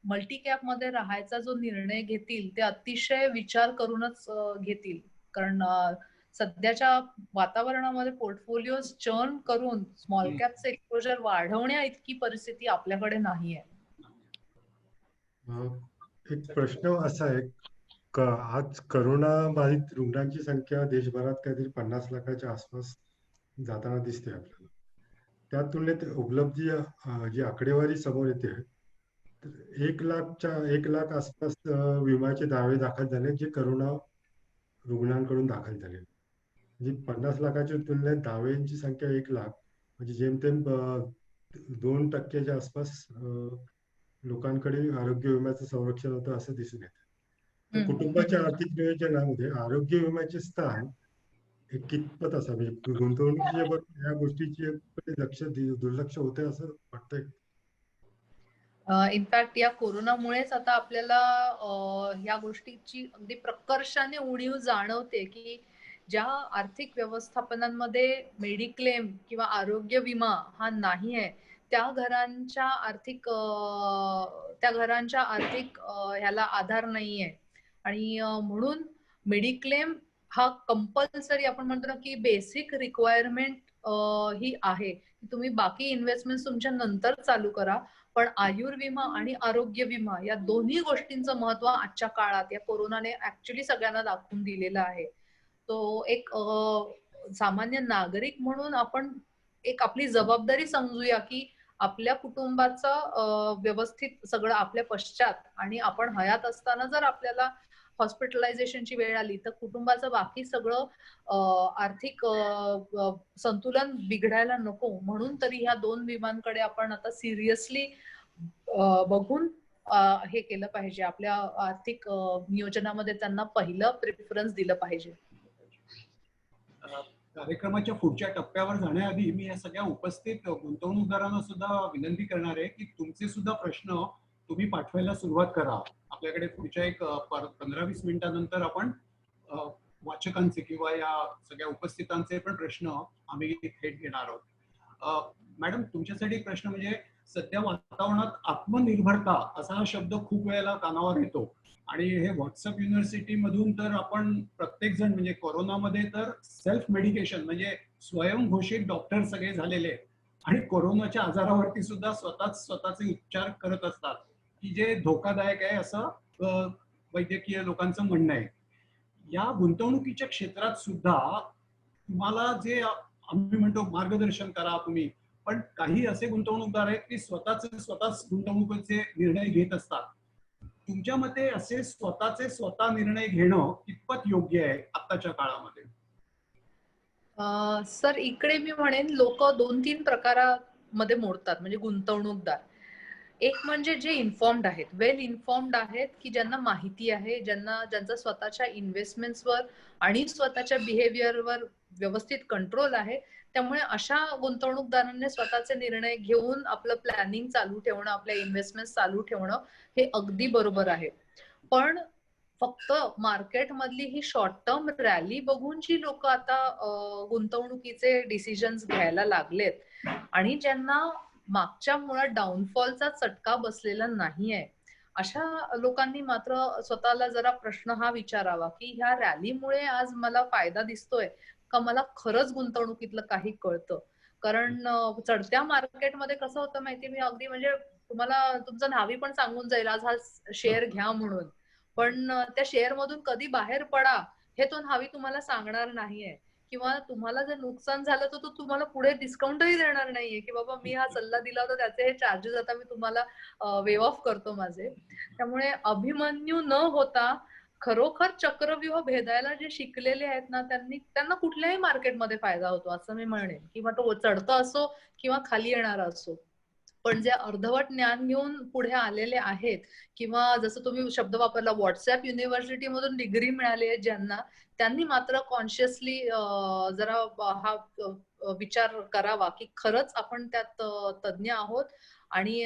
मल्टी कॅप मध्ये राहायचा जो निर्णय घेतील ते अतिशय विचार करूनच घेतील. कारण सध्याच्या वातावरणामध्ये पोर्टफोलिओ चर्न करून स्मॉल कॅपचे एक्सपोजर वाढवण्या इतकी परिस्थिती आपल्याकडे नाहीये. एक प्रश्न असा आहे, आज करोना बाधित रुग्णांची संख्या देशभरात काहीतरी 50 लाखाच्या आसपास जाताना दिसते आपल्याला. त्या तुलनेत उपलब्ध जी आकडेवारी समोर येते, 1 लाख आसपास विम्याचे दावे दाखल झाले जे करोना रुग्णांकडून दाखल झाले. म्हणजे 50 लाखाच्या तुलनेत दाव्यांची संख्या 1 लाख, म्हणजे जेमतेम 2% आसपास लोकांकडे आरोग्य विम्याचं संरक्षण होतं असं दिसून येतं. तर कुटुंबाच्या आर्थिक नियोजनामध्ये आरोग्य विम्याचे स्थान हे कितपत असावे, गुंतवणुकीच्या बरोबर या गोष्टीची दुर्लक्ष होते असं वाटतंय? इनफॅक्ट या कोरोनामुळेच आता आपल्याला या गोष्टीची अगदी प्रकर्षाने उणीव जाणवते की ज्या आर्थिक व्यवस्थापनांमध्ये मेडिक्लेम किंवा आरोग्य विमा हा नाही आहे, त्या घरांच्या आर्थिक ह्याला आधार नाहीये. आणि म्हणून मेडिक्लेम हा कंपल्सरी, आपण म्हणतो ना की बेसिक रिक्वायरमेंट ही आहे. तुम्ही बाकी इन्व्हेस्टमेंट तुमच्या नंतर चालू करा, पण आयुर्विमा आणि आरोग्य विमा या दोन्ही गोष्टींचं महत्व आजच्या काळात या कोरोनाने ऍक्च्युली सगळ्यांना दाखवून दिलेलं आहे. तो एक सामान्य नागरिक म्हणून आपण एक आपली जबाबदारी समजूया की आपल्या कुटुंबाचं व्यवस्थित सगळं आपल्या पश्चात, आणि आपण हयात असताना जर आपल्याला हॉस्पिटलायझेशनची वेळ आली तर कुटुंबाचं बाकी सगळं आर्थिक संतुलन बिघडायला नको. म्हणून तरी ह्या 2 विमांकडे आपण आता सिरियसली बघून हे केलं पाहिजे. आपल्या आर्थिक नियोजनामध्ये त्यांना पहिलं प्रेफरन्स दिलं पाहिजे. कार्यक्रमाच्या पुढच्या टप्प्यावर जाण्याआधी मी या सगळ्या उपस्थित गुंतवणूकदारांना सुद्धा विनंती करणार आहे की तुमचे सुद्धा प्रश्न तुम्ही पाठवायला सुरुवात करा. आपल्याकडे पुढच्या एक 15-20 मिनिटांनंतर आपण वाचकांचे किंवा या सगळ्या उपस्थितांचे पण प्रश्न आम्ही थेट घेणार आहोत. मॅडम, तुमच्यासाठी एक प्रश्न म्हणजे सध्या वातावरणात आत्मनिर्भरता असा हा शब्द खूप वेळेला कानावर येतो आणि हे व्हॉट्सअप युनिव्हर्सिटी मधून तर आपण प्रत्येक जण म्हणजे कोरोनामध्ये तर सेल्फ मेडिकेशन म्हणजे स्वयंघोषित डॉक्टर सगळे झालेले आणि कोरोनाच्या आजारावरती सुद्धा स्वतःचे उपचार करत असतात की जे धोकादायक आहे असं वैद्यकीय लोकांचं म्हणणं आहे. या गुंतवणुकीच्या क्षेत्रात सुद्धा तुम्हाला जे आम्ही म्हणतो मार्गदर्शन करा तुम्ही, पण काही असे गुंतवणूकदार आहेत की स्वतःच गुंतवणुकीचे निर्णय घेत असतात. तुमच्या मते असे स्वतः निर्णय घेणं कितपत योग्य आहे आताच्या काळामध्ये? सर, इकडे मी म्हणेन लोक 2-3 प्रकारामध्ये मोडतात म्हणजे गुंतवणूकदार. एक म्हणजे जे इन्फॉर्म्ड आहेत, वेल इन्फॉर्म्ड आहेत, की ज्यांना माहिती आहे, ज्यांचा स्वतःच्या इन्व्हेस्टमेंट्सवर आणि स्वतःच्या बिहेवियरवर व्यवस्थित कंट्रोल आहे. त्यामुळे अशा गुंतवणूकदारांनी स्वतःचे निर्णय घेऊन आपलं प्लॅनिंग चालू ठेवणं, आपल्या इन्व्हेस्टमेंट चालू ठेवणं हे अगदी बरोबर आहे. पण फक्त मार्केट मधली ही शॉर्ट टर्म रॅली बघून जी लोक आता गुंतवणुकीचे डिसिजन्स घ्यायला लागलेत आणि ज्यांना मागच्या मुळात डाऊनफॉलचा चटका बसलेला नाहीये, अशा लोकांनी मात्र स्वतःला जरा प्रश्न हा विचारावा की ह्या रॅलीमुळे आज मला फायदा दिसतोय का मला खरंच गुंतवणुकीतलं काही कळतं. कारण चढत्या मार्केटमध्ये कसं होतं माहितीये, मी अगदी म्हणजे तुम्हाला तुमचं नावी पण सांगून जाईल आज हा शेअर घ्या म्हणून, पण त्या शेअर मधून कधी बाहेर पडा हे तो न्हावी तुम्हाला सांगणार नाहीये. किंवा तुम्हाला जर नुकसान झालं तर तो तुम्हाला पुढे डिस्काउंटही देणार नाहीये की बाबा मी हा सल्ला दिला होता त्याचे हे चार्जेस आता मी तुम्हाला वेव ऑफ करतो माझे. त्यामुळे अभिमन्यू न होता खरोखर चक्रव्यूह भेदायला जे शिकलेले आहेत ना त्यांना कुठल्याही मार्केटमध्ये फायदा होतो असं मी म्हणेन, किंवा तो चढता असो किंवा खाली येणारा असो. पण जे अर्धवट ज्ञान घेऊन पुढे आलेले आहेत किंवा जसं तुम्ही शब्द वापरला व्हॉट्सअप युनिव्हर्सिटी मधून डिग्री मिळाली आहे ज्यांना, त्यांनी मात्र कॉन्शियसली जरा हा विचार करावा की खरंच आपण त्यात तज्ञ आहोत आणि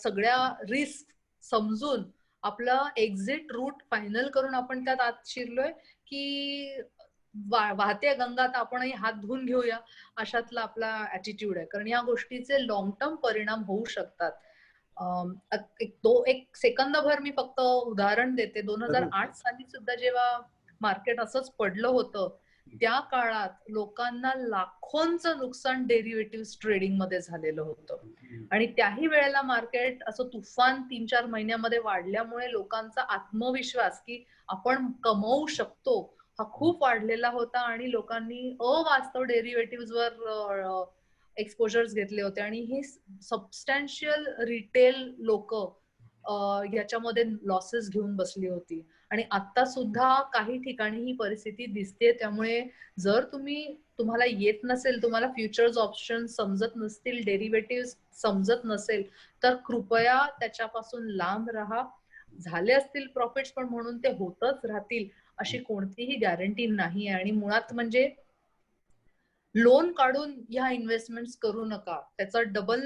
सगळ्या रिस्क समजून आपलं एक्झिट रूट फायनल करून आपण त्यात आत शिरलोय की वाहत्या गंगात आपणही हात धुवून घेऊया अशातला आपला ऍटिट्यूड आहे. कारण या गोष्टीचे लॉंग टर्म परिणाम होऊ शकतात. एक सेकंदभर मी फक्त उदाहरण देते. 2008 साली सुद्धा जेव्हा मार्केट असंच पडलं होतं त्या काळात लोकांना लाखोंचं नुकसान डेरिव्हेटिव्ह ट्रेडिंग मध्ये झालेलं होतं आणि त्याही वेळेला मार्केट असं तुफान 3-4 महिन्यामध्ये वाढल्यामुळे लोकांचा आत्मविश्वास की आपण कमवू शकतो हा खूप वाढलेला होता आणि लोकांनी अवास्तव डेरिव्हेटिव्ह वर एक्सपोजर्स घेतले होते आणि ही सबस्टॅन्शियल रिटेल लोक याच्यामध्ये लॉसेस घेऊन बसली होती आणि आता सुद्धा काही ठिकाणी ही परिस्थिती दिसते. त्यामुळे जर तुम्हाला येत नसेल, तुम्हाला फ्युचर्स ऑप्शन समजत नसतील, डेरिव्हेटिव्ह समजत नसेल तर कृपया त्याच्यापासून लांब राहा. झाले असतील प्रॉफिट्स पण म्हणून ते होतच राहतील अशी कोणतीही गॅरंटी नाही आहे आणि मुळात म्हणजे लोन काढून ह्या इन्व्हेस्टमेंट्स करू नका. त्याचा डबल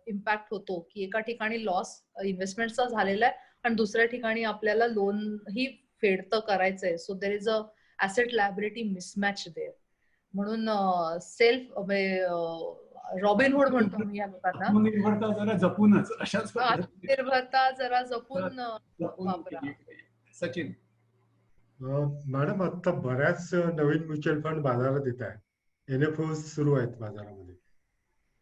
इम्पॅक्ट होतो की एका ठिकाणी लॉस इन्व्हेस्टमेंटचा झालेला आहे आणि दुसऱ्या ठिकाणी आपल्याला लोन ही फेडतं करायचंय. So there is a asset liability mismatch there. म्हणून सेल्फ रॉबिनहुड म्हणतो मी या लोकांना. आत्मनिर्भरता जरा जपूनच अशाच आत्मनिर्भरता जरा जपून वापरा. सचिन. मॅडम आता बऱ्याच नवीन म्युच्युअल फंड बाजारात येत आहेत. NFO सुरू आहेत बाजारामध्ये.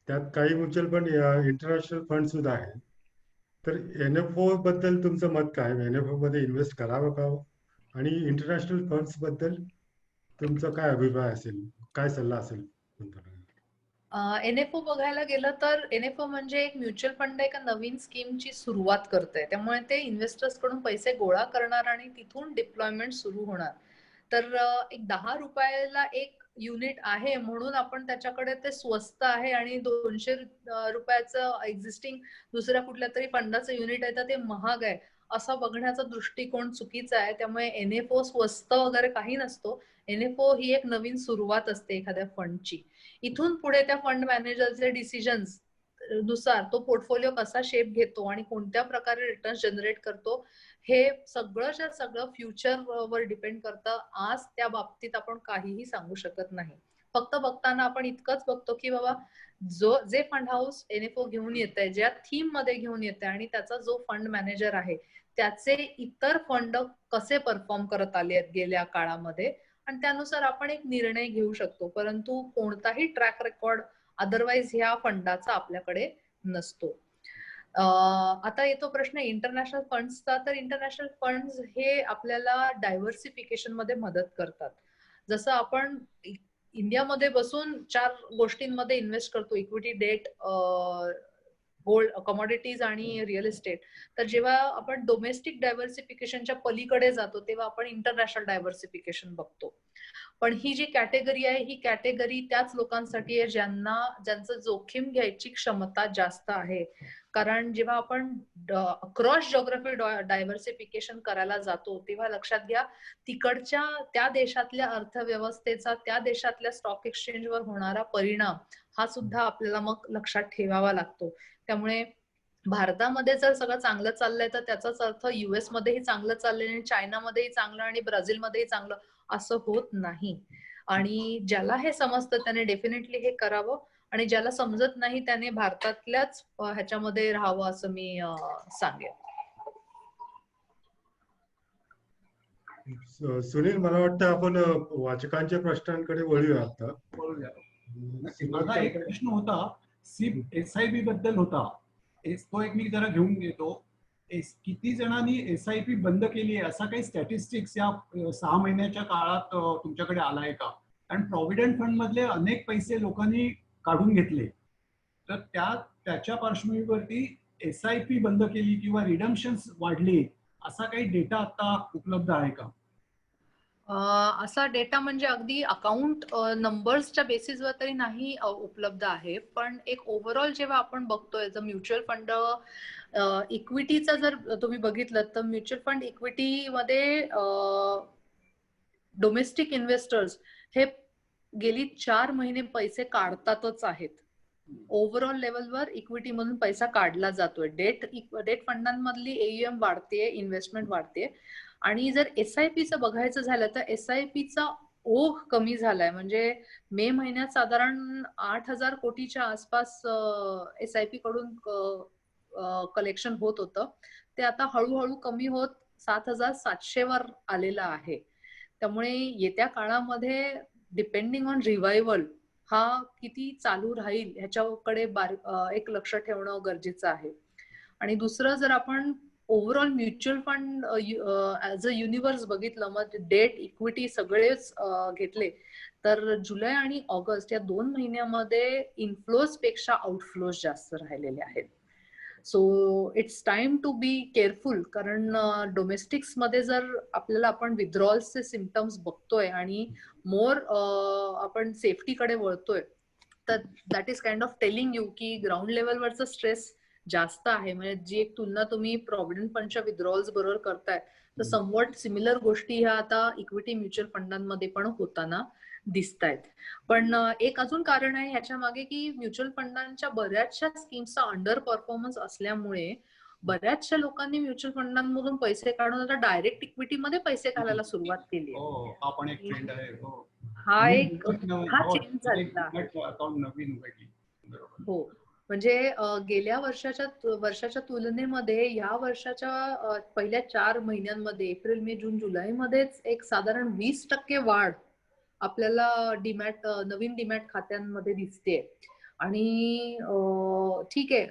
त्यात काही म्युच्युअल फंड इंटरनॅशनल फंड सुद्धा आहेत. तर NFO बद्दल तुमचं मत काय? NFO मध्ये इन्व्हेस्ट करावं का? आणि इंटरनॅशनल फंड्स बद्दल तुमचा काय अभिप्राय असेल, काय सल्ला असेल? NFO बघायला गेलं तर NFO म्हणजे एक म्युच्युअल फंड एका नवीन स्कीमची सुरुवात करते. त्यामुळे ते इन्व्हेस्टर्स कडून पैसे गोळा करणार आणि तिथून डिप्लॉयमेंट सुरू होणार. तर एक 10 रुपयाला एक युनिट आहे म्हणून आपण त्याच्याकडे ते स्वस्त आहे आणि 200 रुपयाचं एक्झिस्टिंग दुसऱ्या कुठल्या तरी फंडाचं युनिट आहे तर ते महाग आहे असा बघण्याचा दृष्टिकोन चुकीचा आहे. त्यामुळे NFO स्वस्त वगैरे काही नसतो. NFO ही एक नवीन सुरुवात असते एखाद्या फंडची. इथून पुढे त्या फंड मॅनेजरचे डिसिजन्स नुसार तो पोर्टफोलिओ कसा शेप घेतो आणि कोणत्या प्रकारे रिटर्न जनरेट करतो हे सगळंच्या सगळं फ्युचर वर डिपेंड करतं. आज त्या बाबतीत आपण काहीही सांगू शकत नाही. फक्त बघताना आपण इतकंच बघतो की बाबा जे फंड हाऊस NFO घेऊन येत आहे, ज्या थीम मध्ये घेऊन येत आहे आणि त्याचा जो फंड मॅनेजर आहे त्याचे इतर फंड कसे परफॉर्म करत आले आहेत गेल्या काळामध्ये आणि त्यानुसार आपण एक निर्णय घेऊ शकतो. परंतु कोणताही ट्रॅक रेकॉर्ड अदरवाईज ह्या फंडाचा आपल्याकडे नसतो. आता येतो प्रश्न इंटरनॅशनल फंड्सचा. तर इंटरनॅशनल फंड्स हे आपल्याला डायव्हर्सिफिकेशन मध्ये मदत करतात. जसं आपण इंडियामध्ये बसून 4 गोष्टींमध्ये इन्व्हेस्ट करतो, इक्विटी, डेट, गोल्ड, कमोडिटीज आणि रिअल इस्टेट. तर जेव्हा आपण डोमेस्टिक डायव्हर्सिफिकेशनच्या पलीकडे जातो तेव्हा आपण इंटरनॅशनल डायव्हर्सिफिकेशन बघतो. पण ही जी कॅटेगरी आहे ही कॅटेगरी त्याच लोकांसाठी आहे ज्यांचं जोखीम घ्यायची क्षमता जास्त आहे. कारण जेव्हा आपण क्रॉस जिओग्राफी डायव्हर्सिफिकेशन करायला जातो तेव्हा लक्षात घ्या तिकडच्या त्या देशातल्या अर्थव्यवस्थेचा त्या देशातल्या स्टॉक एक्सचेंजवर होणारा परिणाम हा सुद्धा आपल्याला मग लक्षात ठेवावा लागतो. त्यामुळे भारतामध्ये जर सगळं चांगलं चाललंय तर त्याचाच अर्थ US मध्येही चांगलं चाललंय आणि चायनामध्येही चांगलं आणि ब्राझीलमध्येही चांगलं असं होत नाही. आणि ज्याला हे समजतं त्याने डेफिनेटली हे करावं आणि ज्याला समजत नाही त्याने भारतातल्याच ह्याच्यामध्ये राहावं असं मी सांगेन. सुनील, मला वाटतं आपण वाचकांच्या प्रश्नांकडे वळूया आता. माझा एक प्रश्न होता SIP SIP बद्दल होता. तो एक मी जरा घेऊन घेतो. किती जणांनी SIP बंद केली आहे असा काही स्टॅटिस्टिक्स या 6 महिन्याच्या काळात तुमच्याकडे आलाय का? कारण प्रॉव्हिडंट फंड मधले अनेक पैसे लोकांनी काढून घेतले तर त्याच्या पार्श्वभूमीवरती SIP बंद केली किंवा रिडम्पशन्स वाढली असा काही डेटा आता उपलब्ध आहे का? असा डेटा म्हणजे अगदी अकाउंट नंबर्सच्या बेसिसवर तरी नाही उपलब्ध आहे, पण एक ओव्हरऑल जेव्हा आपण बघतोय जर म्युच्युअल फंड इक्विटीचा जर तुम्ही बघितलं तर म्युच्युअल फंड इक्विटीमध्ये डोमेस्टिक इन्व्हेस्टर्स हे गेली 4 महिने पैसे काढतातच आहेत. ओव्हरऑल लेवलवर इक्विटी मधून पैसा काढला जातोय. डेट फंडांमधली AUM वाढतेय, इन्व्हेस्टमेंट वाढतेय. आणि जर SIPचं बघायचं झालं तर SIPचा ओघ कमी झालाय. म्हणजे मे महिन्यात साधारण 8,000 कोटीच्या आसपास SIP कडून कलेक्शन होत होतं. ते आता हळूहळू कमी होत 7,700 वर आलेलं आहे. त्यामुळे येत्या काळामध्ये डिपेंडिंग ऑन रिवायवल हा किती चालू राहील ह्याच्याकडे एक लक्ष ठेवणं गरजेचं आहे. आणि दुसरं जर आपण overall mutual fund as a universe बघितलं, मग डेट इक्विटी सगळेच घेतले तर जुलै आणि ऑगस्ट या 2 महिन्यामध्ये इनफ्लोज पेक्षा आउटफ्लोज जास्त राहिलेले आहेत. So it's time to be careful, कारण डोमेस्टिक्स मध्ये जर आपल्याला आपण विथड्रॉल्सचे सिम्पटम्स बघतोय आणि मोर आपण सेफ्टीकडे वळतोय, तर that is kind of telling you की ग्राउंड लेवलवरचं स्ट्रेस जास्त आहे. म्हणजे जी एक तुलना तुम्ही प्रॉव्हिडंट फंडच्या विथड्रॉल्स बरोबर करताय, तर समवट सिमिलर गोष्टी ह्या आता इक्विटी म्युच्युअल फंडांमध्ये पण होताना दिसत आहेत. पण एक अजून कारण आहे ह्याच्या मागे की म्युच्युअल फंडांच्या बऱ्याचशा स्कीम्सचा अंडर परफॉर्मन्स असल्यामुळे बऱ्याचशा लोकांनी म्युच्युअल फंडांमधून पैसे काढून आता डायरेक्ट इक्विटीमध्ये पैसे घालायला सुरुवात केली आहे. हो, हा पण एक ट्रेंड आहे. हो, हा एक हा हो, चेंज झालेला आहे. अकाउंट नवीन उघडली. बरोबर. हो, म्हणजे गेल्या वर्षाच्या तुलनेमध्ये या वर्षाच्या पहिल्या 4 महिन्यांमध्ये एप्रिल, मे, जून, जुलैमध्येच एक साधारण 20% वाढ आपल्याला नवीन डीमॅट खात्यांमध्ये दिसते. आणि ठीक आहे,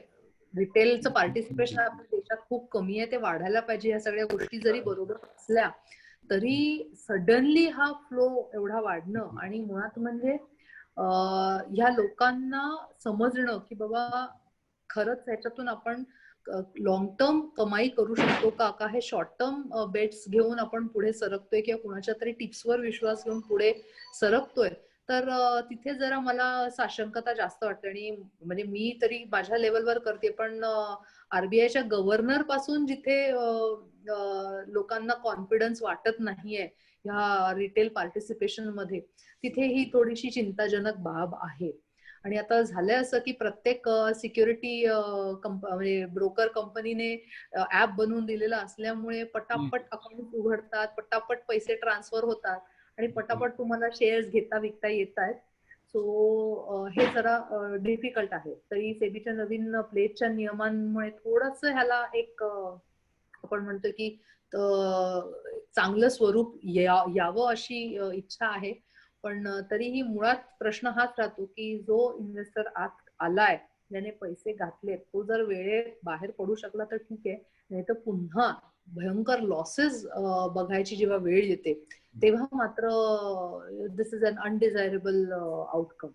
रिटेलचं पार्टिसिपेशन आपल्या देशात खूप कमी आहे, ते वाढायला पाहिजे. या सगळ्या गोष्टी जरी बरोबर असल्या तरी सडनली हा फ्लो एवढा वाढणं आणि मुळात म्हणजे ह्या लोकांना समजणं की बाबा खरंच ह्याच्यातून आपण लॉंग टर्म कमाई करू शकतो का हे शॉर्ट टर्म बेट्स घेऊन आपण पुढे सरकतोय किंवा कुणाच्या तरी टिप्सवर विश्वास घेऊन पुढे सरकतोय, तर तिथे जरा मला साशंकता जास्त वाटते. आणि म्हणजे मी तरी माझ्या लेवलवर करते, पण RBIच्या गव्हर्नर पासून जिथे लोकांना कॉन्फिडन्स वाटत नाहीये ह्या रिटेल पार्टिसिपेशन मध्ये, तिथे ही थोडीशी चिंताजनक बाब आहे. आणि आता झालंय असं की प्रत्येक सिक्युरिटी म्हणजे ब्रोकर कंपनीने ऍप बनवून दिलेला असल्यामुळे पटापट अकाउंट उघडतात, पटापट पैसे ट्रान्सफर होतात आणि पटापट तुम्हाला शेअर्स घेता विकता येत आहेत. सो हे जरा डिफिकल्ट आहे. तरी सेबीच्या नवीन प्लेटच्या नियमांमुळे थोडस ह्याला एक आपण म्हणतो की चांगलं स्वरूप यावं अशी इच्छा आहे. पण तरीही मुळात प्रश्न हाच राहतो की जो इन्व्हेस्टर आत आलाय, ज्याने पैसे घातले, तो जर वेळेत बाहेर पडू शकला तर ठीक आहे, नाही तर पुन्हा भयंकर लॉसेस बघायची जेव्हा वेळ येते तेव्हा मात्र दिस इज अन अनडिझायरेबल आउटकम.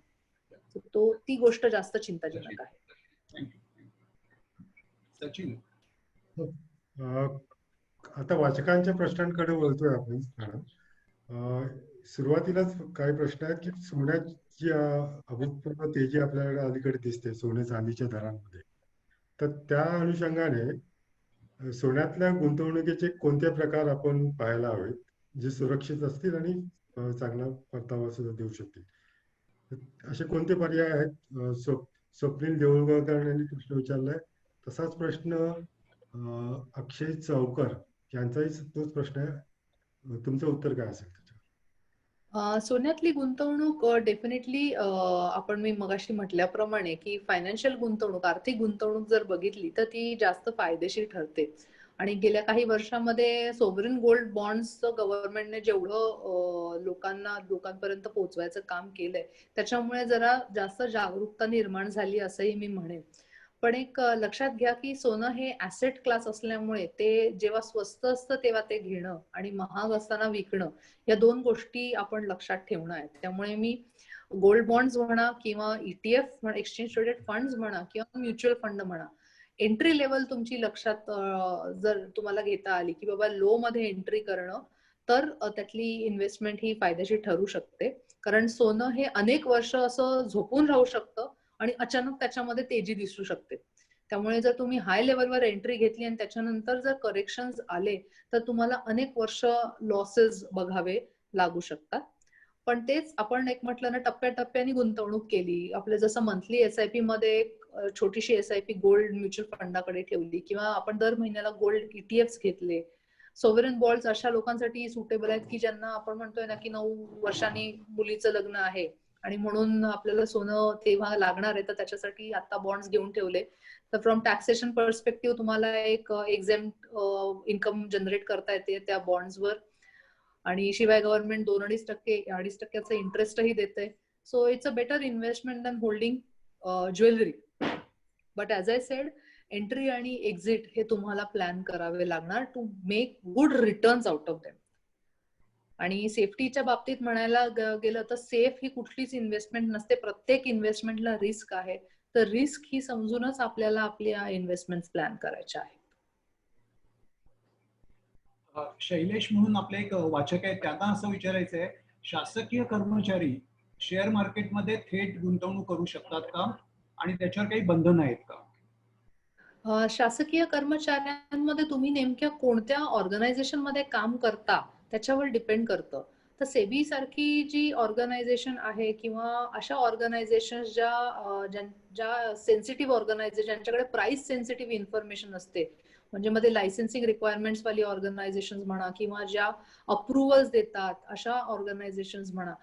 ती गोष्ट जास्त चिंताजनक आहे. सचिन, आता वाचकांच्या प्रश्नांकडे वळतोय आपण. सुरुवातीलाच काही प्रश्न आहेत की सोन्याची अभूतपूर्व तेजी आपल्याला अलीकडे दिसते सोने चांदीच्या दरांमध्ये, तर त्या अनुषंगाने सोन्यातल्या गुंतवणुकीचे कोणते प्रकार आपण पाहायला हवेत जे सुरक्षित असतील आणि चांगला परतावा सुद्धा देऊ शकतील, असे कोणते पर्याय आहेत? स्वप्नील देऊळगावकर यांनी प्रश्न विचारलाय. तसाच प्रश्न अक्षय चौकर यांचाही तोच प्रश्न आहे. तुमचं उत्तर काय असेल? सोन्यातली गुंतवणूक डेफिनेटली आपण मी मगाशी म्हटल्याप्रमाणे की फायनान्शियल गुंतवणूक, आर्थिक गुंतवणूक जर बघितली तर ती जास्त फायदेशीर ठरते. आणि गेल्या काही वर्षांमध्ये सोवरिन गोल्ड बॉन्ड्सचं गव्हर्नमेंटने जेवढं लोकांपर्यंत पोहोचवायचं काम केलंय त्याच्यामुळे जरा जास्त जागरूकता निर्माण झाली असंही मी म्हणेन. पण एक लक्षात घ्या की सोनं हे ऍसेट क्लास असल्यामुळे ते जेव्हा स्वस्त असतं तेव्हा ते घेणं आणि महाग असताना विकणं या 2 गोष्टी आपण लक्षात ठेवणं आहेत. त्यामुळे मी गोल्ड बॉन्ड्स म्हणा किंवा ETF एक्सचेंज ट्रेडेड फंड्स म्हणा किंवा म्युच्युअल फंड म्हणा, एंट्री लेवल तुमची लक्षात जर तुम्हाला घेता आली की बाबा लो मध्ये एंट्री करणं तर त्यातली इन्व्हेस्टमेंट ही फायदेशीर ठरू शकते. कारण सोनं हे अनेक वर्ष असं झोपून राहू शकतं आणि अचानक त्याच्यामध्ये तेजी दिसू शकते. त्यामुळे जर तुम्ही हाय लेवलवर एंट्री घेतली आणि त्याच्यानंतर जर करेक्शन्स आले तर तुम्हाला अनेक वर्ष लॉसेस बघावे लागू शकतात. पण तेच आपण एक म्हटलं ना, टप्प्याटप्प्याने गुंतवणूक केली, आपलं जसं मंथली एसआयपी मध्ये छोटीशी एसआयपी गोल्ड म्युच्युअल फंडाकडे ठेवली, किंवा आपण दर महिन्याला गोल्ड ETFs घेतले. सोव्हरेन बॉन्ड्स अशा लोकांसाठी सुटेबल आहेत की ज्यांना आपण म्हणतोय ना की 9 वर्षांनी मुलीचं लग्न आहे आणि म्हणून आपल्याला सोनं तेव्हा लागणार आहे, तर त्याच्यासाठी आता बॉन्ड्स घेऊन ठेवले तर फ्रॉम टॅक्सेशन पर्स्पेक्टिव्ह तुम्हाला एक एक्झेम्प्ट इन्कम जनरेट करता येते त्या बॉन्ड्सवर. आणि शिवाय गव्हर्नमेंट 2.5% इंटरेस्टही देते. So it's a better investment than holding jewellery. But as I said, entry आणि एक्झिट हे तुम्हाला प्लॅन करावे लागणार to make good returns out of them. आणि सेफ्टीच्या बाबतीत म्हणायला गेलं तर सेफ ही कुठलीच इन्व्हेस्टमेंट नसते. प्रत्येक इन्व्हेस्टमेंटला रिस्क आहे. तर रिस्क ही समजूनच आपल्याला आपल्या इन्व्हेस्टमेंट प्लॅन करायच्या आहेत. शैलेश म्हणून आपले एक वाचक आहेत, त्यांना असं विचारायचं आहे, शासकीय कर्मचारी शेअर मार्केटमध्ये थेट गुंतवणूक करू शकतात का आणि त्याच्यावर काही बंधन आहेत का? शासकीय कर्मचाऱ्यांमध्ये तुम्ही नेमक्या कोणत्या ऑर्गनायझेशन मध्ये काम करता त्याच्यावर डिपेंड करतं. तर सेबी सारखी जी ऑर्गनायझेशन आहे किंवा अशा ऑर्गनायझेशन ज्या सेन्सिटिव्ह ऑर्गनायझेशन, ज्यांच्याकडे प्राइस सेन्सिटिव्ह इन्फॉर्मेशन असते, म्हणजे मध्ये लायसन्सिंग रिक्वायरमेंट्स वाली ऑर्गनायझेशन म्हणा किंवा ज्या अप्रुव्हल्स देतात अशा ऑर्गनायझेशन म्हणा,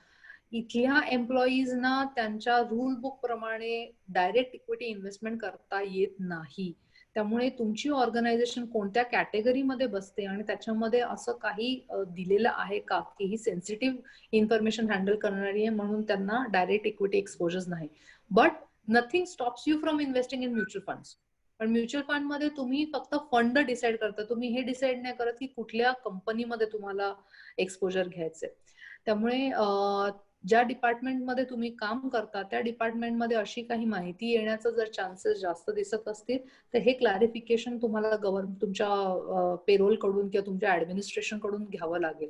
इथल्या एम्प्लॉईजना त्यांच्या रूल बुक प्रमाणे डायरेक्ट इक्विटी इन्व्हेस्टमेंट करता येत नाही. त्यामुळे तुमची ऑर्गनायझेशन कोणत्या कॅटेगरीमध्ये बसते आणि त्याच्यामध्ये असं काही दिलेलं आहे का की ही सेन्सिटिव्ह इन्फॉर्मेशन हँडल करणारी आहे म्हणून त्यांना डायरेक्ट इक्विटी एक्सपोजर्स नाही. But nothing stops you from investing in mutual funds. पण म्युच्युअल फंड मध्ये तुम्ही फक्त फंड डिसाईड करता, तुम्ही हे डिसाईड नाही करत की कुठल्या कंपनीमध्ये तुम्हाला एक्सपोजर घ्यायचंय. त्यामुळे ज्या डिपार्टमेंटमध्ये तुम्ही काम करता त्या डिपार्टमेंटमध्ये अशी काही माहिती येण्याचं जर चान्सेस जास्त दिसत असतील तर हे क्लॅरिफिकेशन तुम्हाला तुमच्या पेरोल कडून किंवा तुमच्या ऍडमिनिस्ट्रेशन कडून घ्यावं लागेल.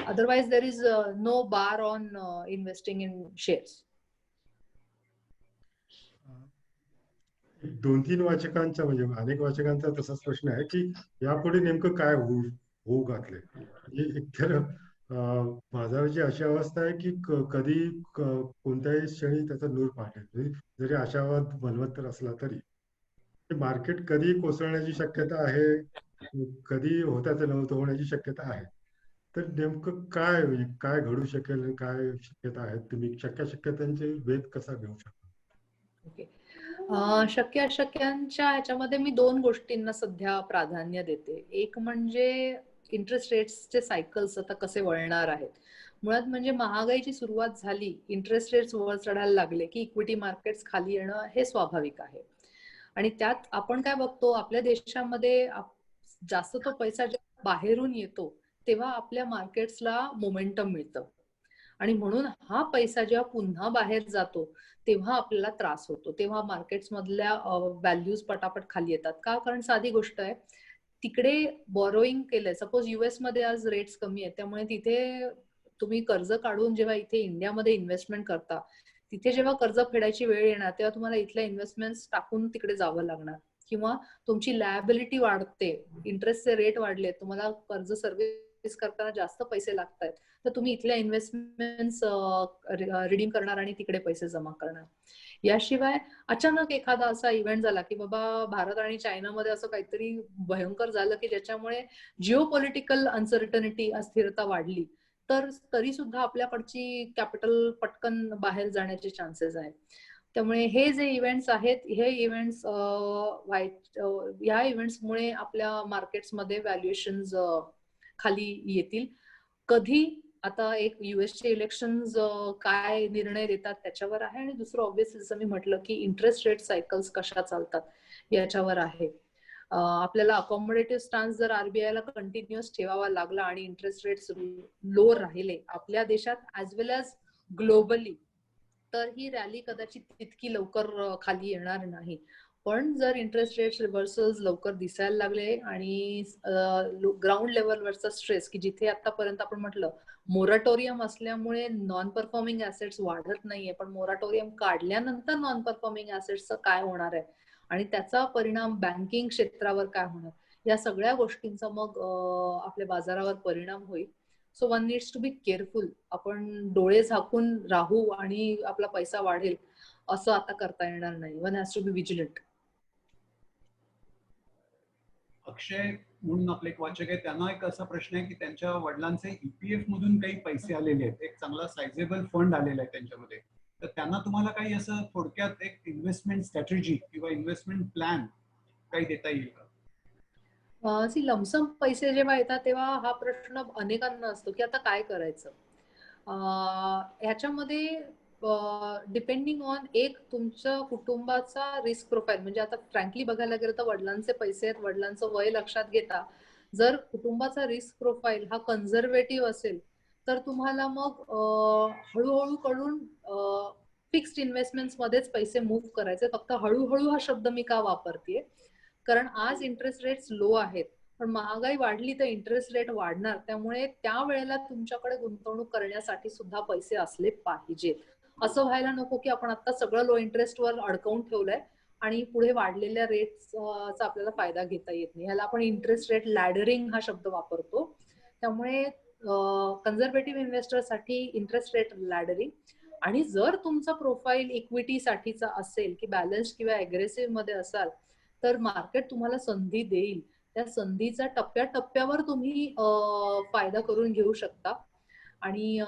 Otherwise there is no bar on investing in shares. 2-3 वाचकांचा म्हणजे अनेक वाचकांचा तसाच प्रश्न आहे की यापुढे नेमकं काय होऊ घातले. म्हणजे एकतर बाजाराची अशी अवस्था आहे की कधी कोणत्याही क्षणी त्याचा नूर पाहते. जरी आशावाद बलवत्तर असला तरी मार्केट कधी कोसळण्याची शक्यता आहे, कधी होत्याचं नव्हतं होण्याची शक्यता आहे. तर नेमकं काय घडू शकेल आणि काय शक्यता आहेत, तुम्ही शक्यतांचे वेध कसा घेऊ शकता? ओके, शक्य अशक्यांच्या ह्याच्यामध्ये मी 2 गोष्टींना सध्या प्राधान्य देते. एक म्हणजे इंटरेस्ट रेट्सचे सायकल्स आता कसे वळणार आहेत. मुळात म्हणजे महागाईची सुरुवात झाली, इंटरेस्ट रेट्स वर चढायला लागले की इक्विटी मार्केट्स खाली येणं हे स्वाभाविक आहे. आणि त्यात आपण काय बघतो, आपल्या देशामध्ये जास्त तो पैसा जेव्हा बाहेरून येतो तेव्हा आपल्या मार्केट्सला मोमेंटम मिळतं आणि म्हणून हा पैसा जेव्हा पुन्हा बाहेर जातो तेव्हा आपल्याला त्रास होतो. तेव्हा मार्केट्स मधल्या व्हॅल्यूज पटापट खाली येतात. का? कारण साधी गोष्ट आहे, तिकडे बॉरोईंग केलंय. सपोज US मध्ये आज रेट्स कमी आहेत त्यामुळे तिथे तुम्ही कर्ज काढून जेव्हा इथे इंडियामध्ये इन्व्हेस्टमेंट करता, तिथे जेव्हा कर्ज फेडायची वेळ येणार तेव्हा तुम्हाला इथल्या इन्व्हेस्टमेंट्स टाकून तिकडे जावं लागणार. किंवा तुमची लायबिलिटी वाढते, इंटरेस्टचे रेट वाढले, तुम्हाला कर्ज सर्व्हिस करताना जास्त पैसे लागतात, तर तुम्ही इथल्या इन्व्हेस्टमेंट्स रिडीम करणार आणि तिकडे पैसे जमा करणार. याशिवाय अचानक एखादा असा इव्हेंट झाला की बाबा भारत आणि चायनामध्ये असं काहीतरी भयंकर झालं की ज्याच्यामुळे जिओ पॉलिटिकल अनसर्टनिटी, अस्थिरता वाढली, तर तरी सुद्धा आपल्याकडची कॅपिटल पटकन बाहेर जाण्याचे चान्सेस आहेत. त्यामुळे हे जे इव्हेंट्स आहेत, हे इव्हेंट्स या इव्हेंट्समुळे आपल्या मार्केट्समध्ये व्हॅल्युएशन्स खाली येतील. कधी? आता एक युएसचे इलेक्शन्स काय निर्णय देतात त्याच्यावर आहे आणि दुसरं ऑब्व्हियसली जसं मी म्हटलं की इंटरेस्ट रेट सायकल्स कशा चालतात याच्यावर आहे. आपल्याला अकॉमोडेटिव्ह स्टान्स जर RBI ला कंटिन्युअस ठेवावा लागला आणि इंटरेस्ट रेट्स लो राहिले आपल्या देशात ऍज वेल एज ग्लोबली, तर ही रॅली कदाचित तितकी लवकर खाली येणार नाही. पण जर इंटरेस्ट रेट रिव्हर्सल्स लवकर दिसायला लागले आणि ग्राउंड लेवलवरचा स्ट्रेस, की जिथे आतापर्यंत आपण म्हटलं मोराटोरियम असल्यामुळे नॉन परफॉर्मिंग ऍसेट्स वाढत नाहीये, पण मोराटोरियम काढल्यानंतर नॉन परफॉर्मिंग ऍसेट्सचं काय होणार आहे आणि त्याचा परिणाम बँकिंग क्षेत्रावर काय होणार, या सगळ्या गोष्टींचा मग आपल्या बाजारावर परिणाम होईल. So one needs to be careful. आपण डोळे झाकून राहू आणि आपला पैसा वाढेल असं आता करता येणार नाही. One has to be vigilant. Akshay म्हणून आपले एक वाचक आहे, त्यांना एक असा प्रश्न आहे की त्यांच्या वडिलांचे ईपीएफ मधून काही पैसे आलेले आहेत, एक चांगला सायझेबल फंड आलेला आहे त्यांच्यामध्ये, तर त्यांना तुम्हाला काही असं थोडक्यात एक इन्व्हेस्टमेंट स्ट्रॅटेजी किंवा इन्व्हेस्टमेंट प्लॅन काही देता येईल का? लमसम पैसे जेव्हा येतात तेव्हा हा प्रश्न अनेकांना असतो की आता काय करायचं. ह्याच्यामध्ये डिपेंडिंग ऑन एक तुमच्या कुटुंबाचा रिस्क प्रोफाईल, म्हणजे आता फ्रँकली बघायला गेलं तर वडिलांचे पैसे आहेत, वडिलांचं वय लक्षात घेता जर कुटुंबाचा रिस्क प्रोफाईल हा कन्झर्वेटिव्ह असेल तर तुम्हाला मग हळूहळू कडून फिक्स्ड इन्व्हेस्टमेंट्स मध्येच पैसे मूव्ह करायचे. फक्त हळूहळू हा शब्द मी का वापरतेय, कारण आज इंटरेस्ट रेट्स लो आहेत, पण महागाई वाढली तर इंटरेस्ट रेट वाढणार, त्यामुळे त्यावेळेला तुमच्याकडे गुंतवणूक करण्यासाठी सुद्धा पैसे असले पाहिजेत. असं व्हायला नको की आपण आता सगळं लो इंटरेस्ट वर अडकवून ठेवलंय आणि पुढे वाढलेल्या रेट्सचा आपल्याला फायदा घेता येत नाही. ह्याला आपण इंटरेस्ट रेट लॅडरिंग हा शब्द वापरतो. त्यामुळे कन्झर्वेटिव्ह इन्व्हेस्टर साठी इंटरेस्ट रेट लॅडरिंग. आणि जर तुमचा प्रोफाईल इक्विटी साठीचा असेल की बॅलन्स किंवा अग्रेसिव्ह मध्ये असाल तर मार्केट तुम्हाला संधी देईल, त्या संधीचा टप्प्याटप्प्यावर तुम्ही फायदा करून घेऊ शकता. आणि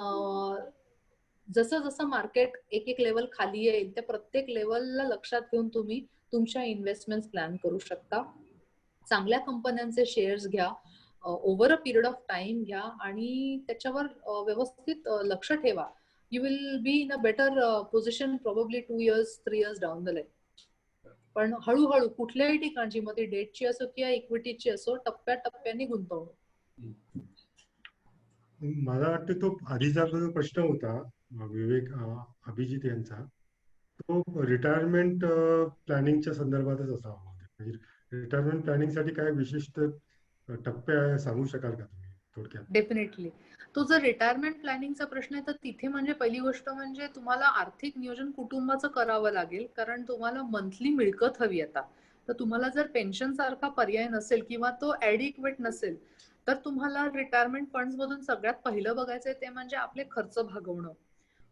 जसं जसं मार्केट एक एक लेवल खाली येईल त्या प्रत्येक लेवलला लक्षात घेऊन तुम्ही तुमच्या इन्व्हेस्टमेंट प्लॅन करू शकता. चांगल्या कंपन्यांचे शेअर्स घ्या, over a period of time घ्या आणि त्याच्यावर व्यवस्थित लक्ष ठेवा. You will be in a better position probably 2 years 3 years down the line. पण हळूहळू कुठल्याही ठिकाणची, मग ती डेटची असो किंवा इक्विटीची असो, टप्प्याटप्प्याने गुंतवणूक. मला वाटतं तो आधीचा जो प्रश्न होता विवेक अभिजित यांचा, तो रिटायरमेंट प्लॅनिंगच्या संदर्भातच असावा. म्हणजे रिटायरमेंट प्लॅनिंग साठी काय विशिष्ट टप्पे सांगू शकाल का तुम्ही थोडक्यात? डेफिनेटली. तो जर रिटायरमेंट प्लॅनिंगचा प्रश्न आहे तर तिथे म्हणजे पहिली गोष्ट म्हणजे तुम्हाला आर्थिक नियोजन कुटुंबाचं करावं लागेल, कारण तुम्हाला मंथली मिळकत हवी आता. तर तुम्हाला जर पेन्शन सारखा पर्याय नसेल किंवा तो ऍडिक्वेट नसेल तर तुम्हाला रिटायरमेंट फंड्स मधून सगळ्यात पहिलं बघायचंय ते म्हणजे आपले खर्च भागवणं.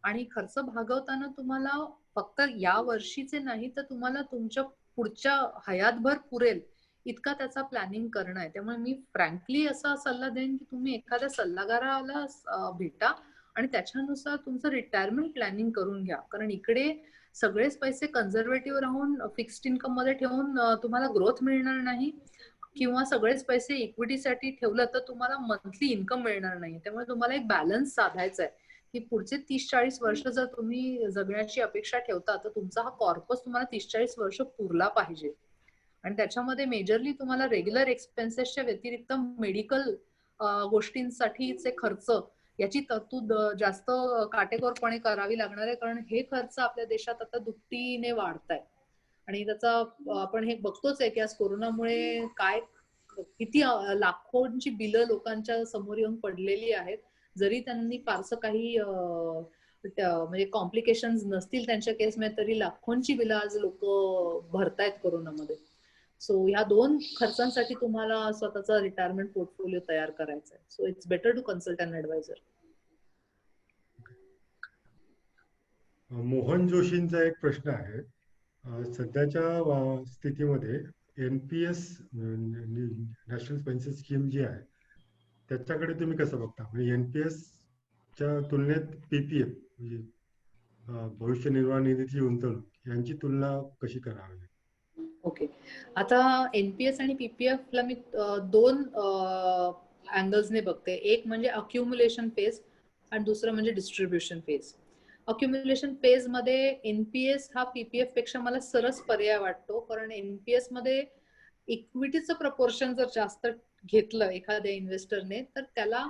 आणि खर्च भागवताना तुम्हाला फक्त या वर्षीचे नाही तर तुम्हाला तुमच्या पुढच्या हयातभर पुरेल इतका त्याचा प्लॅनिंग करणं आहे. त्यामुळे मी फ्रँकली असा सल्ला देईन की तुम्ही एखाद्या सल्लागाराला भेटा आणि त्याच्यानुसार तुमचं रिटायरमेंट प्लॅनिंग करून घ्या. कारण इकडे सगळेच पैसे कन्झर्वेटिव्ह राहून फिक्स्ड इन्कम मध्ये ठेवून तुम्हाला ग्रोथ मिळणार नाही, किंवा सगळेच पैसे इक्विटीसाठी ठेवलं तर तुम्हाला मंथली इन्कम मिळणार नाही. त्यामुळे तुम्हाला एक बॅलन्स साधायचा आहे की पुढचे 30-40 वर्ष जर तुम्ही जगण्याची अपेक्षा ठेवता तर तुमचा हा कॉर्पस तुम्हाला 30-40 वर्ष पुरला पाहिजे. आणि त्याच्यामध्ये मेजरली तुम्हाला रेग्युलर एक्सपेन्सेसच्या व्यतिरिक्त मेडिकल गोष्टींसाठीचे खर्च याची तरतूद जास्त काटेकोरपणे करावी लागणार आहे, कारण हे खर्च आपल्या देशात आता दुपटीने वाढत आहे. आणि त्याचा आपण हे बघतोच आहे की आज कोरोनामुळे काय किती लाखोंची बिलं लोकांच्या समोर येऊन पडलेली आहेत. जरी त्यांनी फारसं काही म्हणजे कॉम्प्लिकेशन्स नसतील त्यांच्या केसमध्ये तरी लाखोंची बिलं आज लोक भरतायत कोरोनामध्ये. सो ह्या दोन खर्चांसाठी तुम्हाला स्वतःचा रिटायरमेंट पोर्टफोलिओ तयार करायचा आहे. So it's better to consult an advisor. Mohan जोशींचा एक प्रश्न आहे. सध्याच्या स्थितीमध्ये एनपीएस नॅशनल पेन्शन स्कीम जी आहे त्याच्याकडे तुम्ही कसं बघता? म्हणजे एनपीएस च्या तुलनेत पीपीएफ म्हणजे भविष्य निर्वाह निधीची गुंतवणूक यांची तुलना कशी करावी? ओके, आता एनपीएस आणि पीपीएफ ला मी दोन अँगल्सने बघते. एक म्हणजे अक्युम्युलेशन फेज आणि दुसरं म्हणजे डिस्ट्रीब्युशन फेज. अक्युम्युलेशन फेज मध्ये एनपीएस हा पीपीएफ पेक्षा मला सरस पर्याय वाटतो, कारण एनपीएस मध्ये इक्विटीचं प्रपोर्शन जर जास्त घेतलं एखाद्या इन्व्हेस्टरने तर त्याला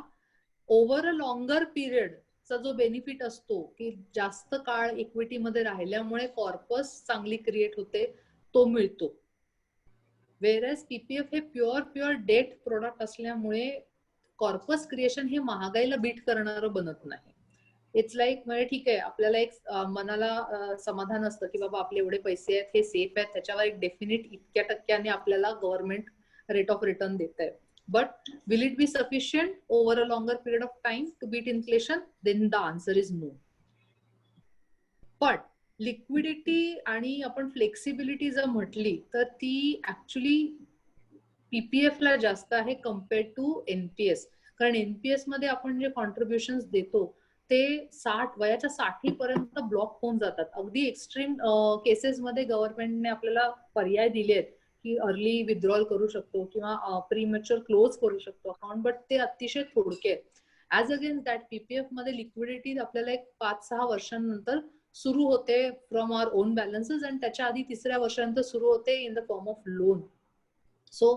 ओव्हर अ लॉंगर पिरियड चा जो बेनिफिट असतो की जास्त काळ इक्विटी मध्ये राहिल्यामुळे कॉर्पस चांगली क्रिएट होते, तो मिळतो. वेरएस पीपीएफ हे प्युअर डेट प्रोडक्ट असल्यामुळे कॉर्पस क्रिएशन हे महागाईला बीट करणारं बनत नाही. इट्स लाईक म्हणजे ठीक आहे, आपल्याला एक मनाला समाधान असतं की बाबा आपले एवढे पैसे आहेत, हे सेफ आहेत, त्याच्यावर एक डेफिनेट इतक्या टक्क्याने आपल्याला गव्हर्नमेंट रेट ऑफ रिटर्न देत आहे. But will it be sufficient over a longer period of time to beat inflation? Then the answer is no. But liquidity आणि आपण फ्लेक्सिबिलिटी जर म्हटली तर ती ऍक्च्युली पीपीएफ ला जास्त आहे कम्पेअर्ड टू एनपीएस. कारण एनपीएस मध्ये आपण जे कॉन्ट्रीब्युशन देतो ते वयाच्या 60 पर्यंत ब्लॉक होऊन जातात. अगदी एक्स्ट्रीम केसेस मध्ये गव्हर्नमेंटने आपल्याला पर्याय दिले आहेत की अर्ली विथड्रॉल करू शकतो किंवा प्रीमॅच्युअर क्लोज करू शकतो अकाउंट, बट ते अतिशय थोडके आहेत. ऍज अगेन्स्ट दॅट पीपीएफ मध्ये लिक्विडिटी आपल्याला एक 5-6 वर्षांनंतर सुरू होते फ्रॉम आवर ओन बॅलन्सेस, आणि त्याच्या आधी 3ऱ्या वर्षानंतर सुरू होते in the form of loan. So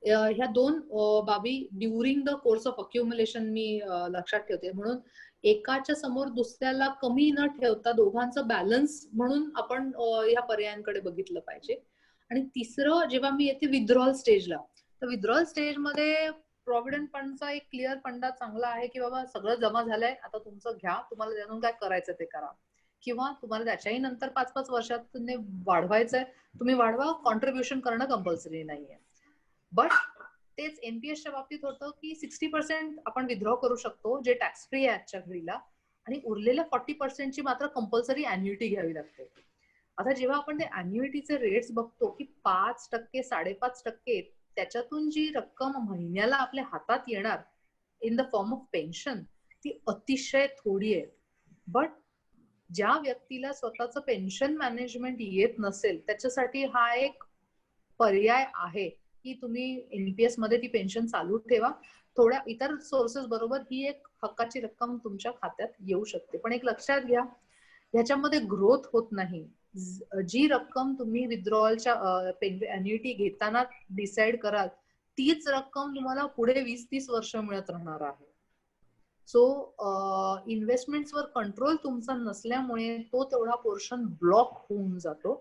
ह्या दोन बाबी during the course of accumulation मी लक्षात ठेवते. म्हणून एकाच्या समोर दुसऱ्याला कमी न ठेवता दोघांचं बॅलन्स म्हणून आपण ह्या पर्यायांकडे बघितलं पाहिजे. आणि तिसरं, जेव्हा मी येते विथड्रॉल स्टेजला, तर विथड्रॉल स्टेजमध्ये प्रॉव्हिडंट फंडचा एक क्लिअर फंडा चांगला आहे की बाबा सगळं जमा झालंय, आता तुमचं घ्या, तुम्हाला त्यातून काय करायचं ते करा, किंवा तुम्हाला त्याच्याही नंतर 5-5 वर्षात तुम्ही वाढवायचंय, तुम्ही वाढवा, कॉन्ट्रीब्युशन करणं कंपल्सरी नाहीये. बट तेच एनपीएसच्या बाबतीत होतं की 60% आपण विथड्रॉ करू शकतो, जे टॅक्स फ्री आहे आजच्या घडीला, आणि उरलेल्या 40% मात्र कंपल्सरी अॅन्युइटी घ्यावी लागते. आता जेव्हा आपण ते अॅन्युइटीचे रेट्स बघतो की 5%, 5.5%, त्याच्यातून जी रक्कम महिन्याला आपल्या हातात येणार in the form of pension ती अतिशय थोडी आहे. बट ज्या व्यक्तीला स्वतःचं पेन्शन मॅनेजमेंट येत नसेल त्याच्यासाठी हा एक पर्याय आहे की तुम्ही एनपीएस मध्ये ती पेन्शन चालू ठेवा, थोड्या इतर सोर्सेस बरोबर ही एक हक्काची रक्कम तुमच्या खात्यात येऊ शकते. पण एक लक्षात घ्या, ह्याच्यामध्ये ग्रोथ होत नाही. जी रक्कम तुम्ही विथड्रॉलच्या अॅन्युइटी घेताना डिसाइड कराल तीच रक्कम तुम्हाला पुढे 20-30 वर्ष मिळत राहणार आहे. सो इन्व्हेस्टमेंट्सवर कंट्रोल तुमचा नसल्यामुळे तो तेवढा पोर्शन ब्लॉक होऊन जातो,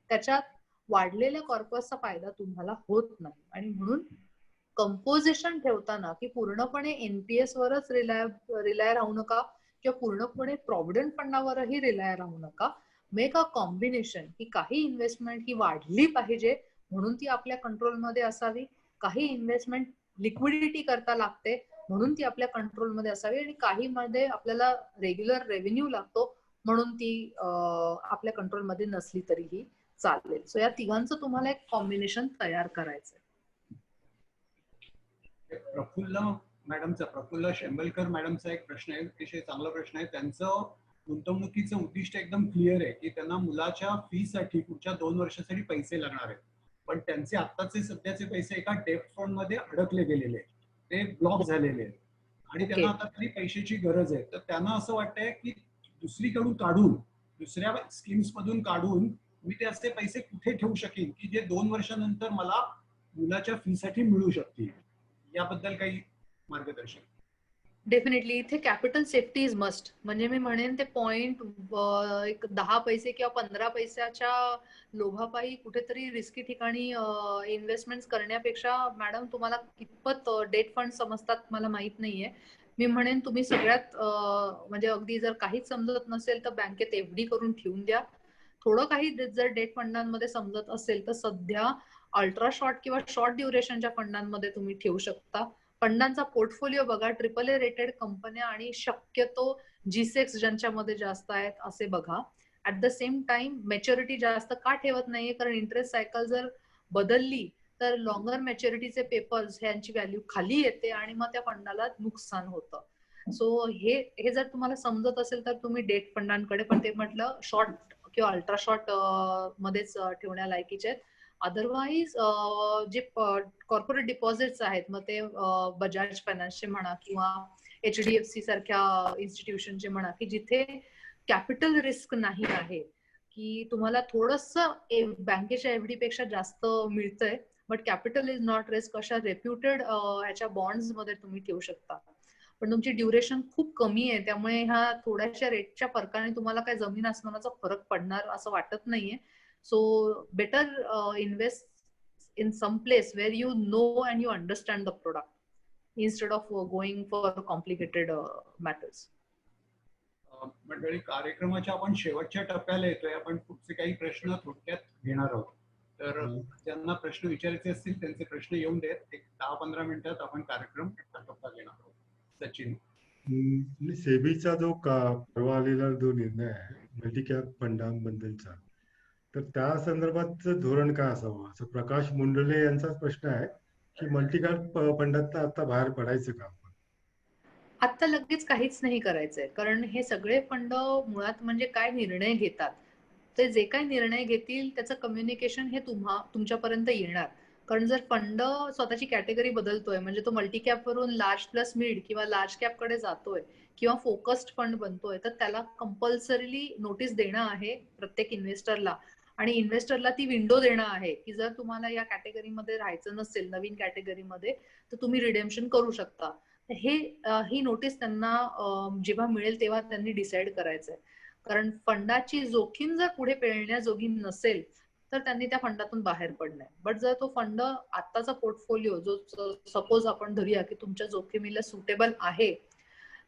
त्याच्यात वाढलेल्या कॉर्पसचा फायदा तुम्हाला होत नाही. आणि म्हणून कंपोजिशन ठेवताना की पूर्णपणे एनपीएस वरच रिलाय राहू नका किंवा पूर्णपणे प्रॉव्हिडंट फंडावरही रिलाय राहू नका. मेक अ कॉम्बिनेशन की काही इन्व्हेस्टमेंट ही वाढली पाहिजे म्हणून ती आपल्या कंट्रोलमध्ये असावी, काही इन्व्हेस्टमेंट लिक्विडिटी करता लागते म्हणून ती आपल्या कंट्रोलमध्ये असावी, आणि काही मध्ये आपल्याला रेग्युलर रेव्हेन्यू लागतो म्हणून ती आपल्या कंट्रोलमध्ये नसली तरीही चालेल. सो या तिघांचं तुम्हाला एक कॉम्बिनेशन तयार करायचंय. प्रफुल्ल शेंबलकर मॅडमचा एक प्रश्न आहे, अतिशय चांगला प्रश्न आहे. त्यांचं गुंतवणुकीचं उद्दिष्ट एकदम क्लिअर आहे की त्यांना मुलाच्या फीसाठी पुढच्या 2 वर्षासाठी पैसे लागणार आहेत, पण त्यांचे आत्ताचे सध्याचे पैसे एका डेप्ट फंड मध्ये अडकले गेलेले आहेत, ते ब्लॉक झालेले आहेत आणि त्यांना आता तरी पैशाची गरज आहे. तर त्यांना असं वाटतंय की दुसरीकडून काढून, दुसऱ्या स्कीम्स मधून काढून मी ते असे पैसे कुठे ठेवू शकेन की जे 2 वर्षानंतर मला मुलाच्या फीसाठी मिळू शकतील, याबद्दल काही मार्गदर्शन? डेफिनेटली इथे कॅपिटल सेफ्टी इज मस्ट. म्हणजे मी म्हणेन ते पॉइंट एक 10 पैसे किंवा 15 पैशाच्या लोभापायी कुठेतरी रिस्की ठिकाणी इन्व्हेस्टमेंट करण्यापेक्षा, मॅडम तुम्हाला कितपत डेट फंड समजतात मला माहित नाहीये, मी म्हणेन तुम्ही सगळ्यात म्हणजे अगदी जर काहीच समजत नसेल तर बँकेत एफडी करून ठेवून द्या. थोडं काही जर डेट फंडांमध्ये समजत असेल तर सध्या अल्ट्रा शॉर्ट किंवा शॉर्ट ड्युरेशनच्या फंडांमध्ये तुम्ही ठेवू शकता. फंडांचा पोर्टफोलिओ बघा, AAA रेटेड कंपन्या आणि शक्यतो G-Secs ज्यांच्यामध्ये जास्त आहेत असे बघा. At the same time maturity जास्त का ठेवत नाहीये, कारण इंटरेस्ट सायकल जर बदलली तर लॉंगर मॅच्युरिटीचे पेपर्स ह्यांची व्हॅल्यू खाली येते आणि मग त्या फंडाला नुकसान होतं. सो हे जर तुम्हाला समजत असेल तर तुम्ही डेट फंडांकडे, पण ते म्हटलं शॉर्ट किंवा अल्ट्रा शॉर्ट मध्येच ठेवण्या लायकीचे आहेत. अदरवाईज जे कॉर्पोरेट डिपॉझिट्स आहेत, मग ते बजाज फायनान्सचे म्हणा किंवा HDFC सारख्या इन्स्टिट्यूशनचे म्हणा, की जिथे कॅपिटल रिस्क नाही आहे, की तुम्हाला थोडंसं बँकेच्या एफडी पेक्षा जास्त मिळतंय but capital is not risk, अशा रेप्युटेड ह्याच्या बॉन्ड्स मध्ये तुम्ही ठेवू शकता. पण तुमची ड्युरेशन खूप कमी आहे, त्यामुळे ह्या थोड्याशा रेटच्या फरकाने तुम्हाला काय जमीन आसमानाचा फरक पडणार असं वाटत नाहीये. So better invest in some place where you know and you understand the product instead of going for complicated matters. मंडळी, कार्यक्रमाच्या आपण शेवटच्या टप्प्याला येतोय. आपण पुढचे काही प्रश्न थोडक्यात घेणार आहोत. तर ज्यांना प्रश्न विचारायचे असतील त्यांचे प्रश्न येऊन देत. एक 10-15 मिनिटात आपण कार्यक्रम टप्पा घेणार आहोत. सचिन. सेबीचा जो परवा आलेला जो निर्णय आहे मल्टी कॅप फंडांबद्दलचा, तर त्या संदर्भात धोरण काय असावं असं प्रकाश मुंडले यांचाच प्रश्न आहे की मल्टी कॅप फंडात आता बाहेर पडायचं का? आता लगेच काहीच नाही करायचंय, कारण हे सगळे फंड मुळात म्हणजे काय निर्णय घेतात, ते जे काही निर्णय घेतील त्याचं कम्युनिकेशन हे तुमच्यापर्यंत येणार. कारण जर फंड स्वतःची कॅटेगरी बदलतोय, म्हणजे तो मल्टी कॅप वरून लार्ज प्लस मिड किंवा लार्ज कॅप कडे जातोय किंवा फोकस्ड फंड बनतोय, तर त्याला कंपल्सरीली नोटीस देणं आहे प्रत्येक इन्व्हेस्टरला. आणि इन्व्हेस्टरला ती विंडो देणं आहे की जर तुम्हाला या कॅटेगरीमध्ये राहायचं नसेल, नवीन कॅटेगरीमध्ये, तर तुम्ही रिडेम्पशन करू शकता. ही नोटीस त्यांना जेव्हा मिळेल तेव्हा त्यांनी डिसाईड करायचंय. कारण फंडाची जोखीम जर पुढे पेलण्याजोगी नसेल तर त्यांनी त्या फंडातून बाहेर पडणं. बट जर तो फंड आत्ताचा पोर्टफोलिओ जो सपोज आपण धरूया की तुमच्या जोखीमीला सुटेबल आहे,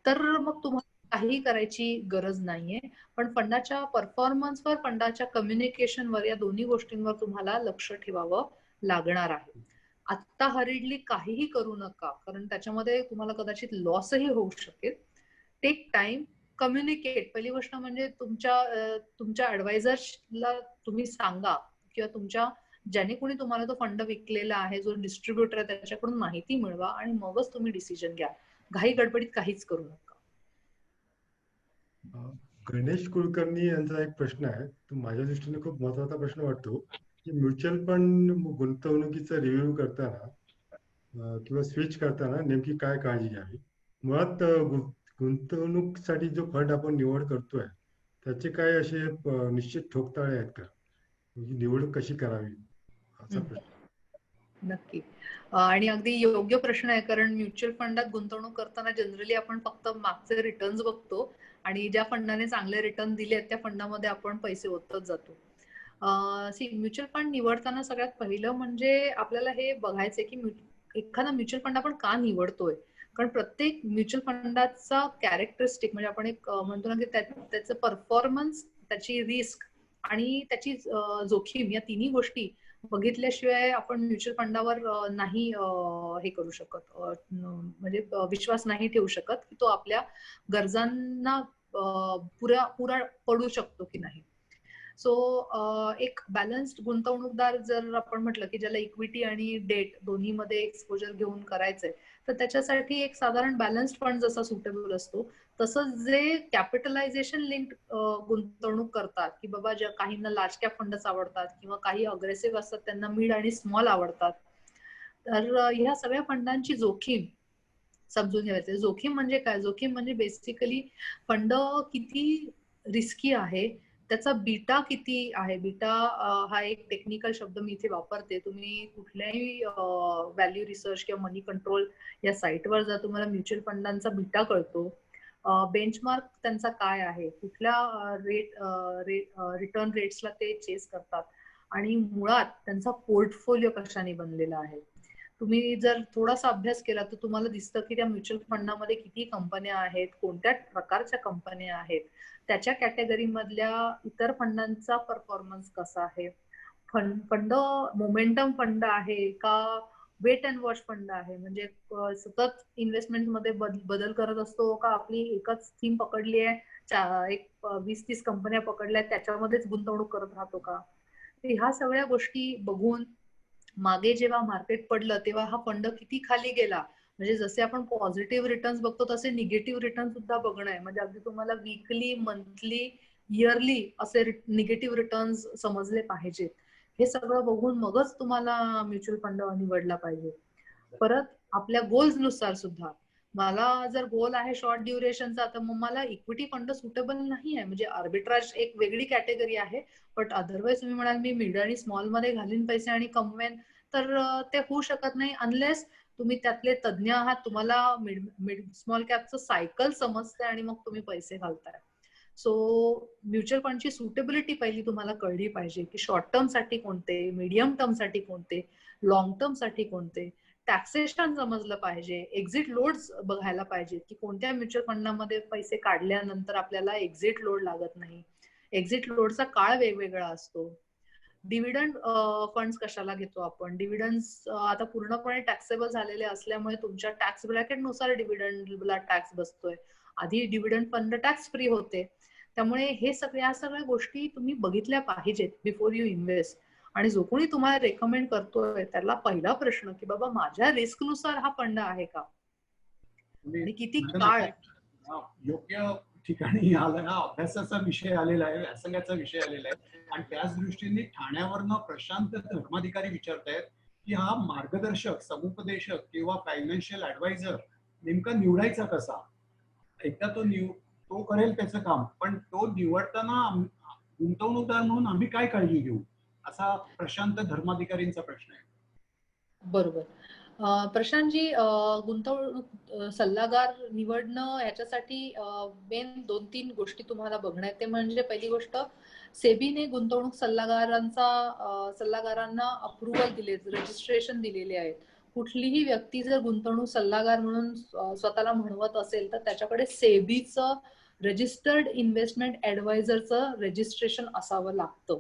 तर मग तुम्हाला काही करायची गरज नाहीये. पण फंडाच्या परफॉर्मन्सवर, फंडाच्या कम्युनिकेशनवर, या दोन्ही गोष्टींवर तुम्हाला लक्ष ठेवावं लागणार आहे. आत्ता हरिडली काहीही करू नका, कारण त्याच्यामध्ये तुम्हाला कदाचित लॉसही होऊ शकेल. Take time, communicate. पहिली गोष्ट म्हणजे तुमच्या ऍडवायझर्सला तुम्ही सांगा किंवा तुमच्या ज्याने कोणी तुम्हाला तो फंड विकलेला आहे, जो डिस्ट्रीब्युटर आहे, त्याच्याकडून माहिती मिळवा आणि मगच तुम्ही डिसिजन घ्या. घाई गडबडीत काहीच करू नका. गणेश कुलकर्णी यांचा एक प्रश्न आहे, तो माझ्या दृष्टीने खूप महत्वाचा प्रश्न वाटतो की म्युच्युअल फंड गुंतवणुकीचा रिव्ह्यू करताना किंवा स्विच करताना नेमकी काय काळजी घ्यावी. मुळात गुंतवणुकीसाठी जो फंड आपण निवड करतोय त्याचे काय असे निश्चित ठोकताळे आहेत का, निवड कशी करावी असा प्रश्न. नक्की. आणि अगदी योग्य प्रश्न आहे, कारण म्युच्युअल फंडात गुंतवणूक करताना जनरली आपण फक्त मागचे रिटर्न्स बघतो आणि ज्या फंडाने चांगले रिटर्न दिले त्या फंडामध्ये आपण पैसे ओतत जातो. म्युच्युअल फंड निवडताना सगळ्यात पहिलं म्हणजे आपल्याला हे बघायचंय की एखादा म्युच्युअल फंड आपण का निवडतोय. कारण प्रत्येक म्युच्युअल फंडाचा कॅरेक्टरिस्टिक म्हणजे आपण एक म्हणतो ना की त्याचं परफॉर्मन्स, त्याची रिस्क आणि त्याची जोखीम, या तिन्ही गोष्टी बघितल्याशिवाय आपण म्युच्युअल फंडावर नाही हे करू शकत, म्हणजे विश्वास नाही ठेवू शकत की तो आपल्या गरजांना पुरा पडू शकतो की नाही. सो एक बॅलन्स्ड गुंतवणूकदार जर आपण म्हटलं की ज्याला इक्विटी आणि डेट दोन्ही मध्ये एक्सपोजर घेऊन करायचंय, तर त्याच्यासाठी एक साधारण बॅलन्स्ड फंड जसा सुटेबल असतो, तसंच जे कॅपिटलायझेशन लिंक्ड गुंतवणूक करतात की बाबा ज्या काहींना लार्ज कॅप फंडच आवडतात किंवा काही अग्रेसिव्ह असतात त्यांना मिड आणि स्मॉल आवडतात, तर ह्या सगळ्या फंडांची जोखीम समजून घ्यायचं. जोखीम म्हणजे काय? जोखीम म्हणजे बेसिकली फंड किती रिस्की आहे, त्याचा बीटा किती आहे. बीटा हा एक टेक्निकल शब्द मी इथे वापरते. तुम्ही कुठल्याही व्हॅल्यू रिसर्च किंवा मनी कंट्रोल या साईटवर जा, तुम्हाला म्युच्युअल फंडांचा बीटा कळतो. बेंचमार्क त्यांचा काय आहे, कुठल्या रिटर्न रेट्सला ते चेस करतात आणि मुळात त्यांचा पोर्टफोलिओ कशाने बनलेला आहे. तुम्ही जर थोडासा अभ्यास केला तर तुम्हाला दिसतं की त्या म्युच्युअल फंडामध्ये किती कंपन्या आहेत, कोणत्या प्रकारच्या कंपन्या आहेत, त्याच्या कॅटेगरी मधल्या इतर फंडांचा परफॉर्मन्स कसा आहे, फंड मोमेंटम फंड आहे का वेट अँड वॉच फंड आहे, म्हणजे सतत इन्व्हेस्टमेंट मध्ये बदल करत असतो का आपली एकच थीम पकडली आहे, एक 20-30 कंपन्या पकडल्या त्याच्यामध्येच गुंतवणूक करत राहतो का. ह्या सगळ्या गोष्टी बघून मागे जेव्हा मार्केट पडलं तेव्हा हा फंड किती खाली गेला, म्हणजे जसे आपण पॉझिटिव्ह रिटर्न्स बघतो तसे निगेटिव्ह रिटर्न सुद्धा बघणं आहे. म्हणजे अगदी तुम्हाला वीकली, मंथली, इयरली असे निगेटिव्ह रिटर्न्स समजले पाहिजेत. हे सगळं बघून मगच तुम्हाला म्युच्युअल फंड निवडला पाहिजे. परत आपल्या गोल्स नुसार सुद्धा, मला जर गोल आहे शॉर्ट ड्युरेशनचा तर मग मला इक्विटी फंड सुटेबल नाही आहे. म्हणजे आर्बिट्राज एक वेगळी कॅटेगरी आहे, बट अदरवाईज तुम्ही म्हणाल मी मिड आणि स्मॉल मध्ये घालीन पैसे आणि कमवेन, तर ते होऊ शकत नाही अनलेस तुम्ही त्यातले तज्ञ आहात, तुम्हाला मिड स्मॉल कॅपचं सायकल समजते आणि मग तुम्ही पैसे घालताय. सो म्युच्युअल फंडची सुटेबिलिटी पहिली तुम्हाला कळली पाहिजे की शॉर्ट टर्म साठी कोणते, मीडियम टर्म साठी कोणते, लॉंग टर्म साठी कोणते, टॅक्सेशन समजलं पाहिजे, एक्झिट लोड्स बघायला पाहिजे की कोणत्या म्युच्युअल फंडामध्ये पैसे काढल्यानंतर आपल्याला एक्झिट लोड लागत नाही. एक्झिट लोडचा काळ वेगवेगळा असतो. डिव्हिडंड फंड्स कशाला घेतो आपण? डिव्हिडंड आता पूर्णपणे टॅक्सेबल झालेले असल्यामुळे तुमच्या टॅक्स ब्रॅकेटनुसार डिव्हिडंडला टॅक्स बसतोय. आधी डिव्हिडंड फंड टॅक्स फ्री होते. त्यामुळे हे सगळ्या गोष्टी तुम्ही बघितल्या पाहिजेत बिफोर यू इन्व्हेस्ट. आणि जो कोणी तुम्हाला रेकमेंड करतोय त्याला पहिला प्रश्न की बाबा माझ्या रिस्कनुसार हा फंड आहे का आणि किती काळ. योग्य ठिकाणी आला, हा अभ्यासाचा विषय आलेला आहे, व्यासंगाचा विषय आलेला आहे. आणि त्याच दृष्टीने ठाण्यावरनं प्रशांत धर्माधिकारी विचारतायत की हा मार्गदर्शक, समुपदेशक किंवा फायनान्शियल ऍडवायझर नेमका निवडायचा कसा? एकदा तो करेल त्याचं काम, पण तो निवडताना गुंतवणूकदार म्हणून आम्ही काय काळजी घेऊ, असा प्रशांत धर्माधिकारींचा प्रश्न आहे. बरोबर. प्रशांतजी, गुंतवणूक सल्लागार निवडणं याच्यासाठी मेन 2-3 गोष्टी तुम्हाला बघण्यात. ते म्हणजे पहिली गोष्ट, सेबीने गुंतवणूक सल्लागारांना अप्रुव्हल दिले, रजिस्ट्रेशन दिलेले आहेत. कुठलीही व्यक्ती जर गुंतवणूक सल्लागार म्हणून स्वतःला म्हणवत असेल तर त्याच्याकडे सेबीचं रजिस्टर्ड इन्व्हेस्टमेंट ऍडवायझरचं रजिस्ट्रेशन असावं लागतं.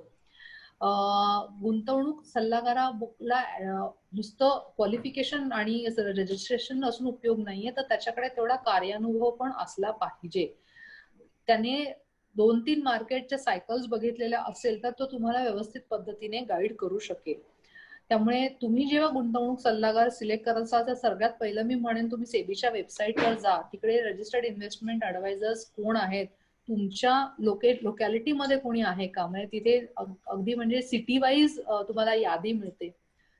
गुंतवणूक सल्लागाराला नुसतं क्वालिफिकेशन आणि रजिस्ट्रेशन असून उपयोग नाहीये, तर त्याच्याकडे तेवढा कार्यानुभव पण असला पाहिजे. त्याने 2-3 मार्केटच्या सायकल्स बघितलेल्या असेल तर तो तुम्हाला व्यवस्थित पद्धतीने गाईड करू शकेल. त्यामुळे तुम्ही जेव्हा गुंतवणूक सल्लागार सिलेक्ट कराल तर सगळ्यात पहिलं मी म्हणेन तुम्ही सेबीच्या वेबसाईटवर जा. तिकडे रजिस्टर्ड इन्व्हेस्टमेंट ऍडवायझर्स कोण आहेत, तुमच्या लोकॅलिटीमध्ये कोणी आहे का, म्हणजे तिथे अगदी म्हणजे सिटी वाईज तुम्हाला यादी मिळते,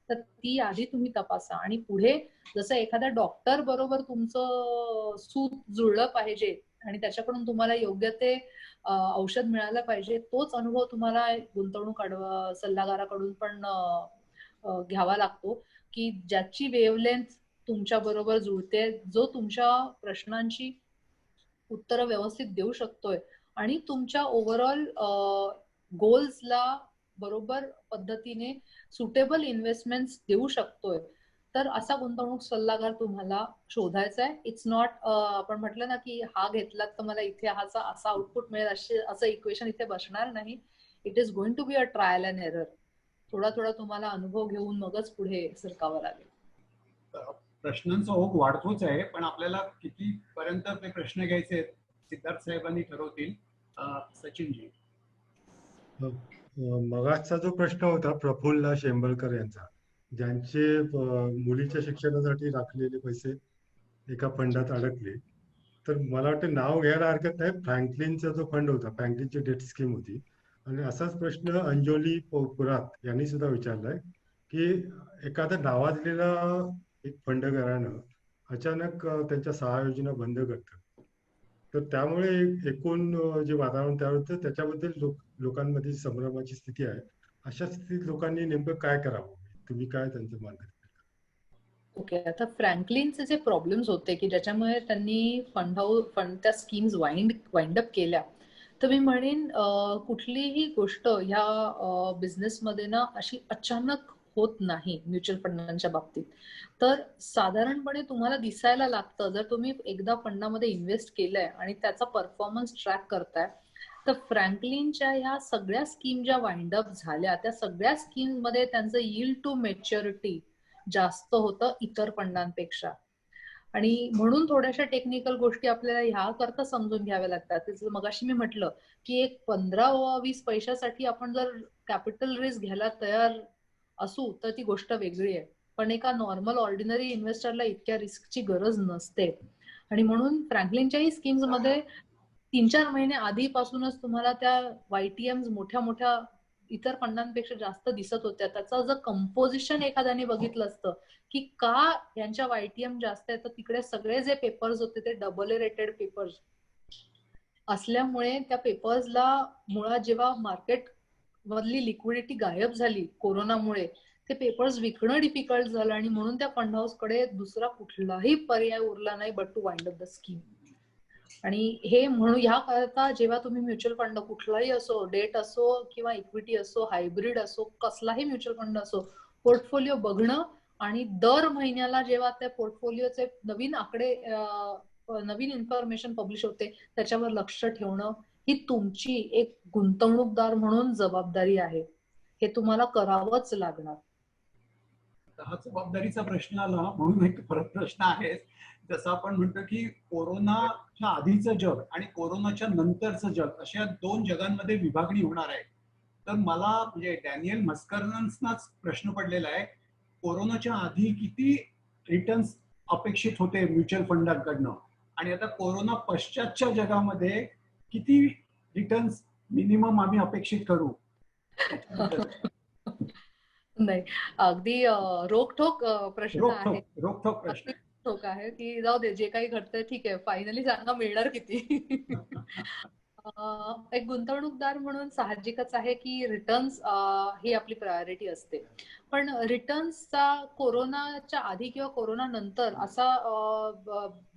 तर ती यादी तुम्ही तपासा. आणि पुढे जसं एखाद्या डॉक्टर बरोबर तुमचं सूत जुळलं पाहिजे आणि त्याच्याकडून तुम्हाला योग्य ते औषध मिळालं पाहिजे, तोच अनुभव तुम्हाला गुंतवणूक सल्लागाराकडून पण घ्यावा लागतो की ज्याची वेव्हलेंथ तुमच्या बरोबर जुळते, जो तुमच्या प्रश्नांची उत्तर व्यवस्थित देऊ शकतोय आणि तुमच्या ओव्हरऑल गोल्सला बरोबर पद्धतीने सुटेबल इन्व्हेस्टमेंट्स देऊ शकतोय, तर असा गुंतवणूक सल्लागार तुम्हाला शोधायचा आहे. इट्स नॉट आपण म्हटलं ना की हा घेतला तर मला इथे हाचा असा आउटपुट मिळेल असं इक्वेशन इथे बसणार नाही. It is going to be a trial and error. थोडा तुम्हाला अनुभव घेऊन मगच पुढे सरकावं लागेल. प्रश्नांचा ओघ वाढतोच आहे, पण आपल्याला किती पर्यंत ते प्रश्न घ्यायचे सिद्धार्थ साहेबांनी ठरवतील. सचिनजी, मगाचा जो प्रश्न होता प्रफुल्ल शेंबळकर यांचा, ज्यांचे मुलीच्या शिक्षणासाठी राखलेले पैसे एका फंडात अडकले, तर मला वाटतं नाव घ्यायला हरकत नाही, फ्रँकलिनचा जो फंड होता, फ्रँकलिनची डेट स्कीम होती. आणि असाच प्रश्न अंजोली पुरात यांनी सुद्धा विचारलाय की एखादा नावाजलेला एक फंड घराणं अचानक त्यांच्या 6 योजना बंद करतं, तर त्यामुळे एकूण जे वातावरण तयार होतं त्याच्याबद्दल लोकांमध्ये संभ्रमाची स्थिती आहे. अशा स्थितीत लोकांनी नेमकं काय करावं, तुम्ही काय त्यांचं मार्गदर्शन? ओके, आता फ्रँकलिनचे जे प्रॉब्लेम्स होते की ज्याच्यामुळे त्यांनी फंड त्या स्कीम्स वाइंड अप केल्या, तर मी म्हणेन कुठलीही गोष्ट ह्या बिझनेसमध्ये ना अशी अचानक होत नाही म्युच्युअल फंडांच्या बाबतीत. तर साधारणपणे तुम्हाला दिसायला लागतं, जर तुम्ही एकदा फंडामध्ये इन्व्हेस्ट केलंय आणि त्याचा परफॉर्मन्स ट्रॅक करताय, तर फ्रँकलिनच्या ह्या सगळ्या स्कीम ज्या वाइंड अप झाल्या त्या सगळ्या स्कीम मध्ये त्यांचं यील्ड टू मॅच्युरिटी जास्त होतं इतर फंडांपेक्षा. आणि म्हणून थोड्याशा टेक्निकल गोष्टी आपल्याला ह्या करता समजून घ्याव्या लागतात. मगाशी मी म्हटलं की एक 15-20 पैशासाठी आपण जर कॅपिटल रिस्क घ्यायला तयार असू तर ती गोष्ट वेगळी आहे, पण एका नॉर्मल ऑर्डिनरी इन्व्हेस्टरला इतक्या रिस्कची गरज नसते. आणि म्हणून फ्रँकलिनच्याही स्कीम्स मध्ये 3-4 महिने आधीपासूनच तुम्हाला त्या वायटीएम्स मोठ्या इतर फंडांपेक्षा जास्त दिसत होत्या. त्याचं जर कंपोजिशन एखाद्याने बघितलं असतं की का यांच्या वायटीएम जास्त आहे, तर तिकडे सगळे जे पेपर्स होते ते AA रेटेड पेपर्स असल्यामुळे त्या पेपर्सला मुळात जेव्हा मार्केट मधली लिक्विडिटी गायब झाली कोरोनामुळे, ते पेपर्स विकणं डिफिकल्ट झालं आणि म्हणून त्या फंड हाऊस कडे दुसरा कुठलाही पर्याय उरला नाही but to wind up the scheme. आणि हे म्हणू ह्या करता जेव्हा तुम्ही म्युच्युअल फंड कुठलाही असो, डेट असो किंवा इक्विटी असो, हायब्रिड असो, कसलाही म्युच्युअल फंड असो, पोर्टफोलिओ बघणं आणि दर महिन्याला जेव्हा त्या पोर्टफोलिओचे नवीन आकडे नवीन इन्फॉर्मेशन पब्लिश होते त्याच्यावर लक्ष ठेवणं ही तुमची एक गुंतवणूकदार म्हणून जबाबदारी आहे. हे तुम्हाला करावंच लागणार. हा जबाबदारीचा प्रश्न आला म्हणून एक परत प्रश्न आहे. जसं आपण म्हणतो की कोरोनाच्या आधीचं जग आणि कोरोनाच्या नंतरचं जग अशा 2 जगांमध्ये विभागणी होणार आहे. तर मला म्हणजे डॅनियल मस्करनंनाच प्रश्न पडलेला आहे, कोरोनाच्या आधी किती रिटर्न्स अपेक्षित होते म्युच्युअल फंडांकडनं आणि आता कोरोना पश्चातच्या जगामध्ये किती रिटर्न्स मिनिमम आम्ही अपेक्षित करू? नाही, अगदी रोखठोक प्रश्न आहे. रोखठोक प्रश्न आहे. ठोक आहे की जाऊ दे, जे काही घडतंय ठीक आहे, फायनली सांगा मिळणार किती. एक गुंतवणूकदार म्हणून साहजिकच आहे की रिटर्न्स ही आपली प्रायोरिटी असते. पण रिटर्न्सचा कोरोनाच्या आधी किंवा कोरोना नंतर असा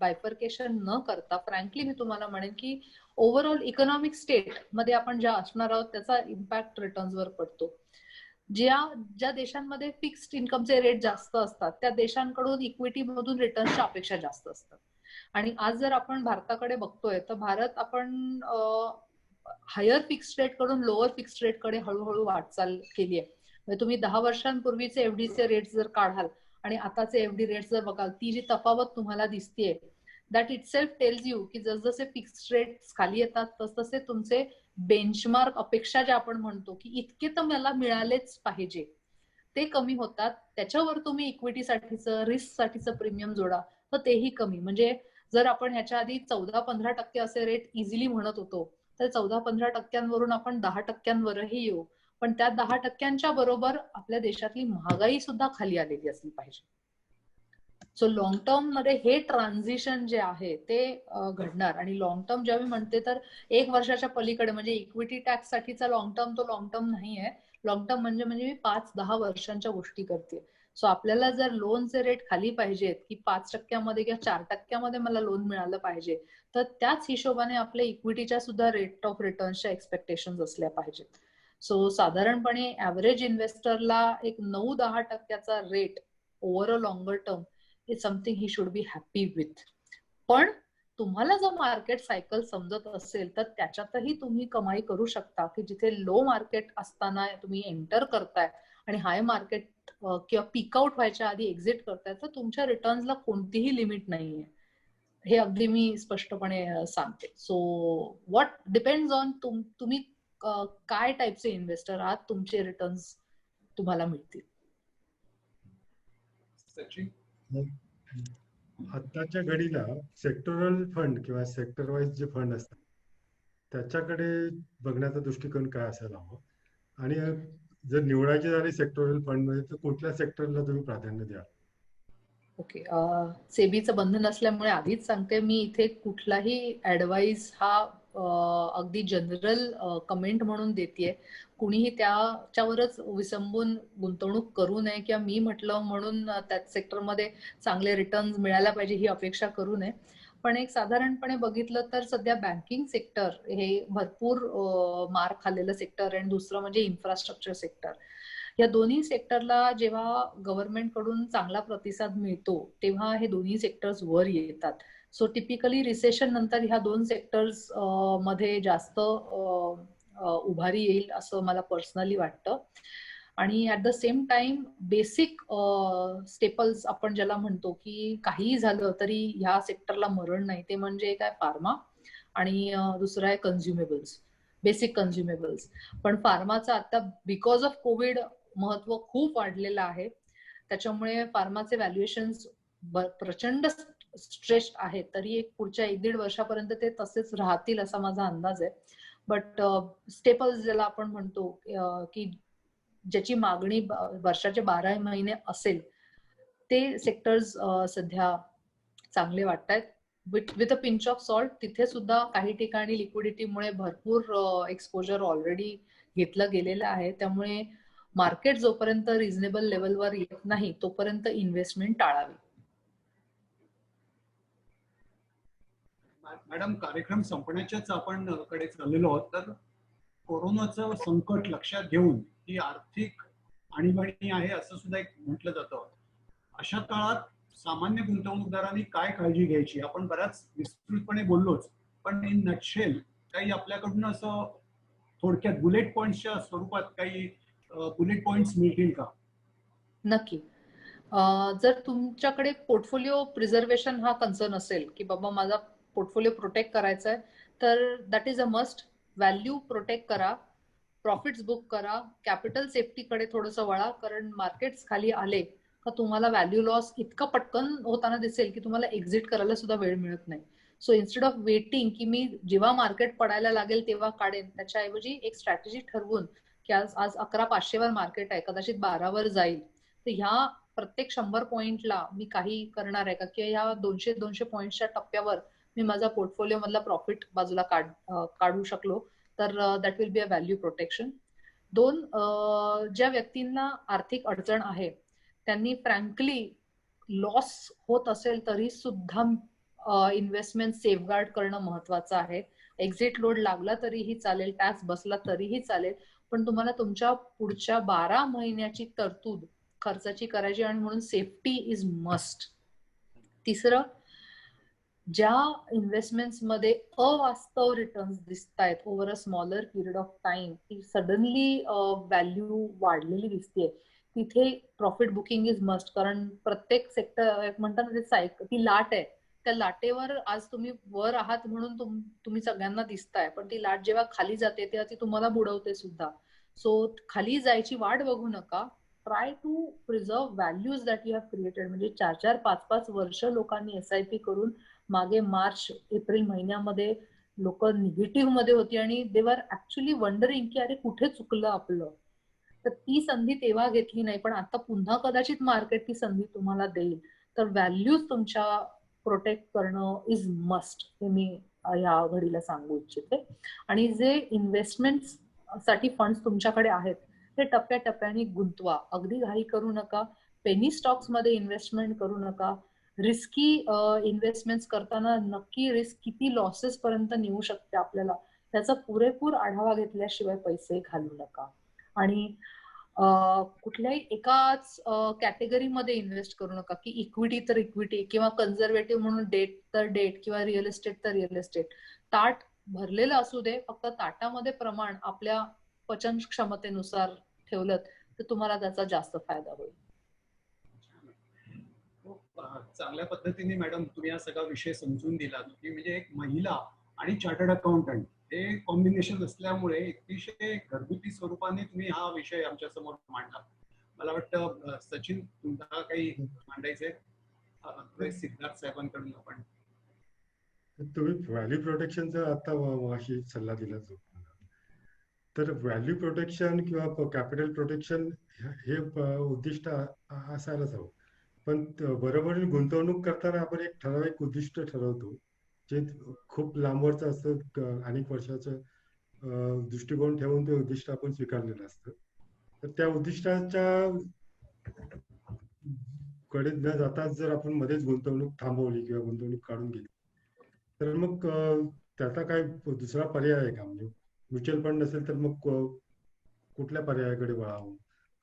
बायफर्केशन न करता फ्रँकली मी तुम्हाला म्हणेन की ओव्हरऑल इकॉनॉमिक स्टेट मध्ये आपण ज्या असणार आहोत त्याचा इम्पॅक्ट रिटर्न्सवर पडतो. ज्या देशांमध्ये फिक्स्ड इन्कमचे रेट जास्त असतात त्या देशांकडून इक्विटी मधून रिटर्न्सच्या अपेक्षा जास्त असतात. आणि आज जर आपण भारताकडे बघतोय तर भारत आपण हायर फिक्स्ड रेट कडून लोअर फिक्स्ड रेट कडे हळूहळू वाटचाल केली आहे. म्हणजे तुम्ही 10 वर्षांपूर्वीचे एफडीचे रेट जर काढाल आणि आताचे एफडी रेट जर बघाल, ती जी तफावत तुम्हाला दिसतेय that it self tells you की जसजसे फिक्स्ड रेट खाली येतात तसतसे तुमचे बेंचमार्क अपेक्षा ज्या आपण म्हणतो की इतके तर मला मिळालेच पाहिजे ते कमी होतात. त्याच्यावर तुम्ही इक्विटीसाठीचं रिस्क साठीचं प्रीमियम जोडा तर तेही कमी. म्हणजे जर आपण ह्याच्या आधी 14-15% असे रेट इझिली म्हणत होतो तर 14-15% आपण 10%वरही येऊ. पण त्या 10% बरोबर आपल्या देशातली महागाई सुद्धा खाली आलेली असली पाहिजे. सो लॉंग टर्म मध्ये हे ट्रान्झिशन जे आहे ते घडणार. आणि लॉंग टर्म जेव्हा मी म्हणते तर 1 वर्षाच्या पलीकडे म्हणजे इक्विटी टॅक्स साठीचा लॉंग टर्म तो लॉंग टर्म नाही आहे. लॉंग टर्म म्हणजे मी 5-10 वर्षांच्या गोष्टी करते. सो आपल्याला जर लोनचे रेट खाली पाहिजेत की 5% किंवा 4% मला लोन मिळालं पाहिजे तर त्याच हिशोबाने आपल्या इक्विटीच्या सुद्धा रेट ऑफ रिटर्नच्या एक्सपेक्टेशन असल्या पाहिजेत. सो साधारणपणे ऍव्हरेज इन्व्हेस्टरला एक 9-10% rate over a longer term is something he should be happy with. पण तुम्हाला जर मार्केट सायकल समजत असेल तर त्याच्यातही तुम्ही कमाई करू शकता की जिथे लो मार्केट असताना तुम्ही एंटर करताय आणि हाय मार्केट किंवा पीक आउट व्हायच्या आधी एक्झिट करताय तर तुमच्या रिटर्न्सला कोणतीही लिमिट नाहीये. हे अगदी मी स्पष्टपणे सांगते. सो व्हॉट डिपेंड्स ऑन तुम्ही काय टाईपचे इन्व्हेस्टर आहात, तुमचे रिटर्न्स तुम्हाला मिळतील. सचिन, आताच्या घडीला सेक्टरल फंड किंवा सेक्टर वाईज जे फंड असतात त्याच्याकडे बघण्याचा दृष्टिकोन काय असायला हवं आणि जर निवडायचे झाले सेक्टरल फंड मध्ये तर कुठल्या सेक्टरला तुम्ही प्राधान्य द्याल? ओके, सेबीचं बंधन असल्यामुळे आधीच सांगते मी इथे कुठलाही ऍडवाइस हा अगदी जनरल कमेंट म्हणून देतेय. कुणीही त्याच्यावरच विसंबून गुंतवणूक करू नये किंवा मी म्हटलं म्हणून त्याच सेक्टरमध्ये चांगले रिटर्न्स मिळायला पाहिजे ही अपेक्षा करू नये. पण एक साधारणपणे बघितलं तर सध्या बँकिंग सेक्टर हे भरपूर मार खाल्लेलं सेक्टर आणि दुसरं म्हणजे इन्फ्रास्ट्रक्चर सेक्टर. या दोन्ही सेक्टरला जेव्हा गव्हर्नमेंट कडून चांगला प्रतिसाद मिळतो तेव्हा हे दोन्ही सेक्टर्स वर येतात. सो टिपिकली रिसेशन नंतर ह्या 2 सेक्टर्स मध्ये जास्त उभारी येईल असं मला पर्सनली वाटतं. आणि at the same time basic staples आपण ज्याला म्हणतो की काहीही झालं तरी ह्या सेक्टरला मरण नाही, ते म्हणजे काय फार्मा आणि दुसरं आहे कन्झ्युमेबल्स, बेसिक कन्झ्युमेबल्स. पण फार्माचं आता बिकॉज ऑफ कोविड महत्व खूप वाढलेलं आहे. त्याच्यामुळे फार्माचे व्हॅल्युएशन्स प्रचंड स्ट्रेच आहेत. तरी एक पुढच्या 1-1.5 वर्षापर्यंत ते तसेच राहतील असा माझा अंदाज आहे. बट स्टेपल्स ज्याला आपण म्हणतो की ज्याची मागणी वर्षाचे 12 महिने असेल ते सेक्टर्स सध्या चांगले वाटतात. With a pinch of salt तिथे सुद्धा काही ठिकाणी लिक्विडिटीमुळे भरपूर एक्सपोजर ऑलरेडी घेतलं गेलेलं आहे. त्यामुळे मार्केट जोपर्यंत रिझनेबल लेवलवर येत नाही तोपर्यंत इन्व्हेस्टमेंट टाळावी. मॅडम, कार्यक्रम संपण्याच्याच आपण कडे चाललेलो आहोत. तर कोरोनाचं संकट लक्षात घेऊन ही आर्थिक आणीबाणी आहे असं सुद्धा एक म्हटलं जातं. अशा काळात सामान्य गुंतवणूकदारांनी काय काळजी घ्यायची? आपण बऱ्याच विस्तृतपणे बोललोच, पण इन नटशेल काही आपल्याकडून असं थोडक्यात बुलेट पॉइंट्सच्या स्वरूपात काही बुलेट पॉइंट्स मिळतील का? नक्की. जर तुमच्याकडे पोर्टफोलिओ प्रिझर्वेशन हा कन्सर्न असेल की बाबा माझा पोर्टफोलिओ प्रोटेक्ट करायचा आहे, तर that is a must. Value protect करा, प्रॉफिट्स बुक करा, कॅपिटल सेफ्टीकडे थोडंसं वळा, कारण मार्केट्स खाली आले का तुम्हाला व्हॅल्यू लॉस इतकं पटकन होताना दिसेल की तुम्हाला एक्झिट करायला सुद्धा वेळ मिळत नाही. सो इन्स्टेड ऑफ वेटिंग की मी जेव्हा मार्केट पडायला लागेल तेव्हा काढेन, त्याच्याऐवजी एक स्ट्रॅटेजी ठरवून की आज आज 11,500 वर मार्केट आहे, कदाचित 12 वर जाईल, तर ह्या प्रत्येक 100 पॉइंटला मी काही करणार आहे का, किंवा ह्या 200 पॉइंटच्या टप्प्यावर मी माझा पोर्टफोलिओ मधला प्रॉफिट बाजूला काढू शकलो, तर that will be a value protection. 2, ज्या व्यक्तींना आर्थिक अडचण आहे त्यांनी फ्रँकली लॉस होत असेल तरी सुद्धा इन्व्हेस्टमेंट सेफगार्ड करणं महत्वाचं आहे. एक्झिट लोड लागला तरीही चालेल, टॅक्स बसला तरीही चालेल, पण तुम्हाला तुमच्या पुढच्या 12 महिन्याची तरतूद खर्चाची करायची, आणि म्हणून सेफ्टी इज मस्ट. तिसरं, ज्या इन्व्हेस्टमेंट्स मध्ये अवास्तव रिटर्न्स दिसत आहेत over a smaller period of time, ती सडनली व्हॅल्यू वाढलेली दिसतेय, तिथे प्रॉफिट बुकिंग इज मस्ट. कारण प्रत्येक सेक्टर म्हणतात ना, ती लाट आहे, त्या लाटेवर आज तुम्ही वर आहात म्हणून तुम्ही सगळ्यांना दिसताय, पण ती लाट जेव्हा खाली जाते तेव्हा ती तुम्हाला बुडवते सुद्धा. सो खाली जायची वाट बघू नका. Try to preserve values that you have created. म्हणजे 4-4, 5-5 वर्ष लोकांनी SIP करून मागे मार्च एप्रिल महिन्यामध्ये लोक निगेटिव्ह मध्ये होती आणि दे वर ऍक्च्युअली वंडरिंग की अरे कुठे चुकलं आपलं. तर ती संधी तेव्हा घेतली नाही, पण आता पुन्हा कदाचित मार्केट ती संधी तुम्हाला देईल. तर व्हॅल्यूज तुमच्या प्रोटेक्ट करणं इज मस्ट, हे मी या घडीला सांगू इच्छिते. आणि जे इन्व्हेस्टमेंट साठी फंड्स तुमच्याकडे आहेत ते टप्प्याटप्प्याने गुंतवा, अगदी घाई करू नका. पेनी स्टॉक्स मध्ये इन्व्हेस्टमेंट करू नका. रिस्की इन्व्हेस्टमेंट करताना नक्की रिस्क किती लॉसेस पर्यंत नेऊ शकते आपल्याला त्याचा पुरेपूर आढावा घेतल्याशिवाय पैसे घालू नका. आणि कुठल्याही एकाच कॅटेगरीमध्ये इन्व्हेस्ट करू नका की इक्विटी तर इक्विटी किंवा कन्झर्वेटिव्ह म्हणून डेट तर डेट किंवा रिअल एस्टेट तर रिअल एस्टेट. ताट भरलेलं असू दे, फक्त ताटामध्ये प्रमाण आपल्या पचन क्षमतेनुसार ठेवलं तर तुम्हाला त्याचा जास्त फायदा होईल. चांगल्या पद्धतीने मॅडम तुम्ही हा सगळा विषय समजून दिला की म्हणजे एक महिला आणि चार्टर्ड अकाउंटंट हे कॉम्बिनेशन असल्यामुळे अतिशय घरगुती स्वरूपाने तुम्ही हा विषय आमच्या समोर मांडला. मला वाटतं सचिन तुम्हाला काही मांडायचंय सिद्धार्थ साहेबांकडून. आपण तुम्ही व्हॅल्यू प्रोटेक्शनचा आता अशी सल्ला दिला जो, तर व्हॅल्यू प्रोटेक्शन किंवा कॅपिटल प्रोटेक्शन हे उद्दिष्ट असायलाच हवं. पण बरोबर गुंतवणूक करताना आपण एक ठराविक उद्दिष्ट ठरवतो जे खूप लांबवरचं असतं, अनेक वर्षाचं दृष्टिकोन ठेवून ते उद्दिष्ट आपण स्वीकारलेलं असतं. तर त्या उद्दिष्टाच्या कडे न जाताच जर आपण मध्येच गुंतवणूक थांबवली किंवा गुंतवणूक काढून गेली तर मग त्याचा काय दुसरा पर्याय आहे का? म्हणजे म्युच्युअल फंड नसेल तर मग कुठल्या पर्यायाकडे वळावं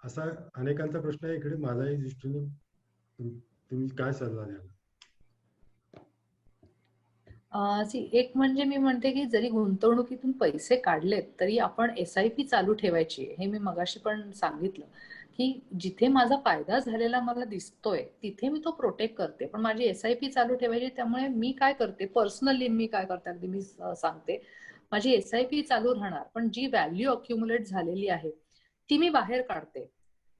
असा अनेकांचा प्रश्न आहे. इकडे माझ्याही दृष्टीने तुम्ही काय सल्ला द्याल? एक म्हणजे मी म्हणते की जरी गुंतवणुकीतून पैसे काढलेत तरी आपण SIP चालू ठेवायची. हे मी मगाशी पण सांगितलं की जिथे माझा फायदा झालेला मला दिसतोय तिथे मी तो प्रोटेक्ट करते, पण माझी SIP चालू ठेवायची. त्यामुळे मी काय करते पर्सनली, मी काय करते अगदी मी सांगते, माझी SIP चालू राहणार, पण जी व्हॅल्यू अक्युमुलेट झालेली आहे ती मी बाहेर काढते.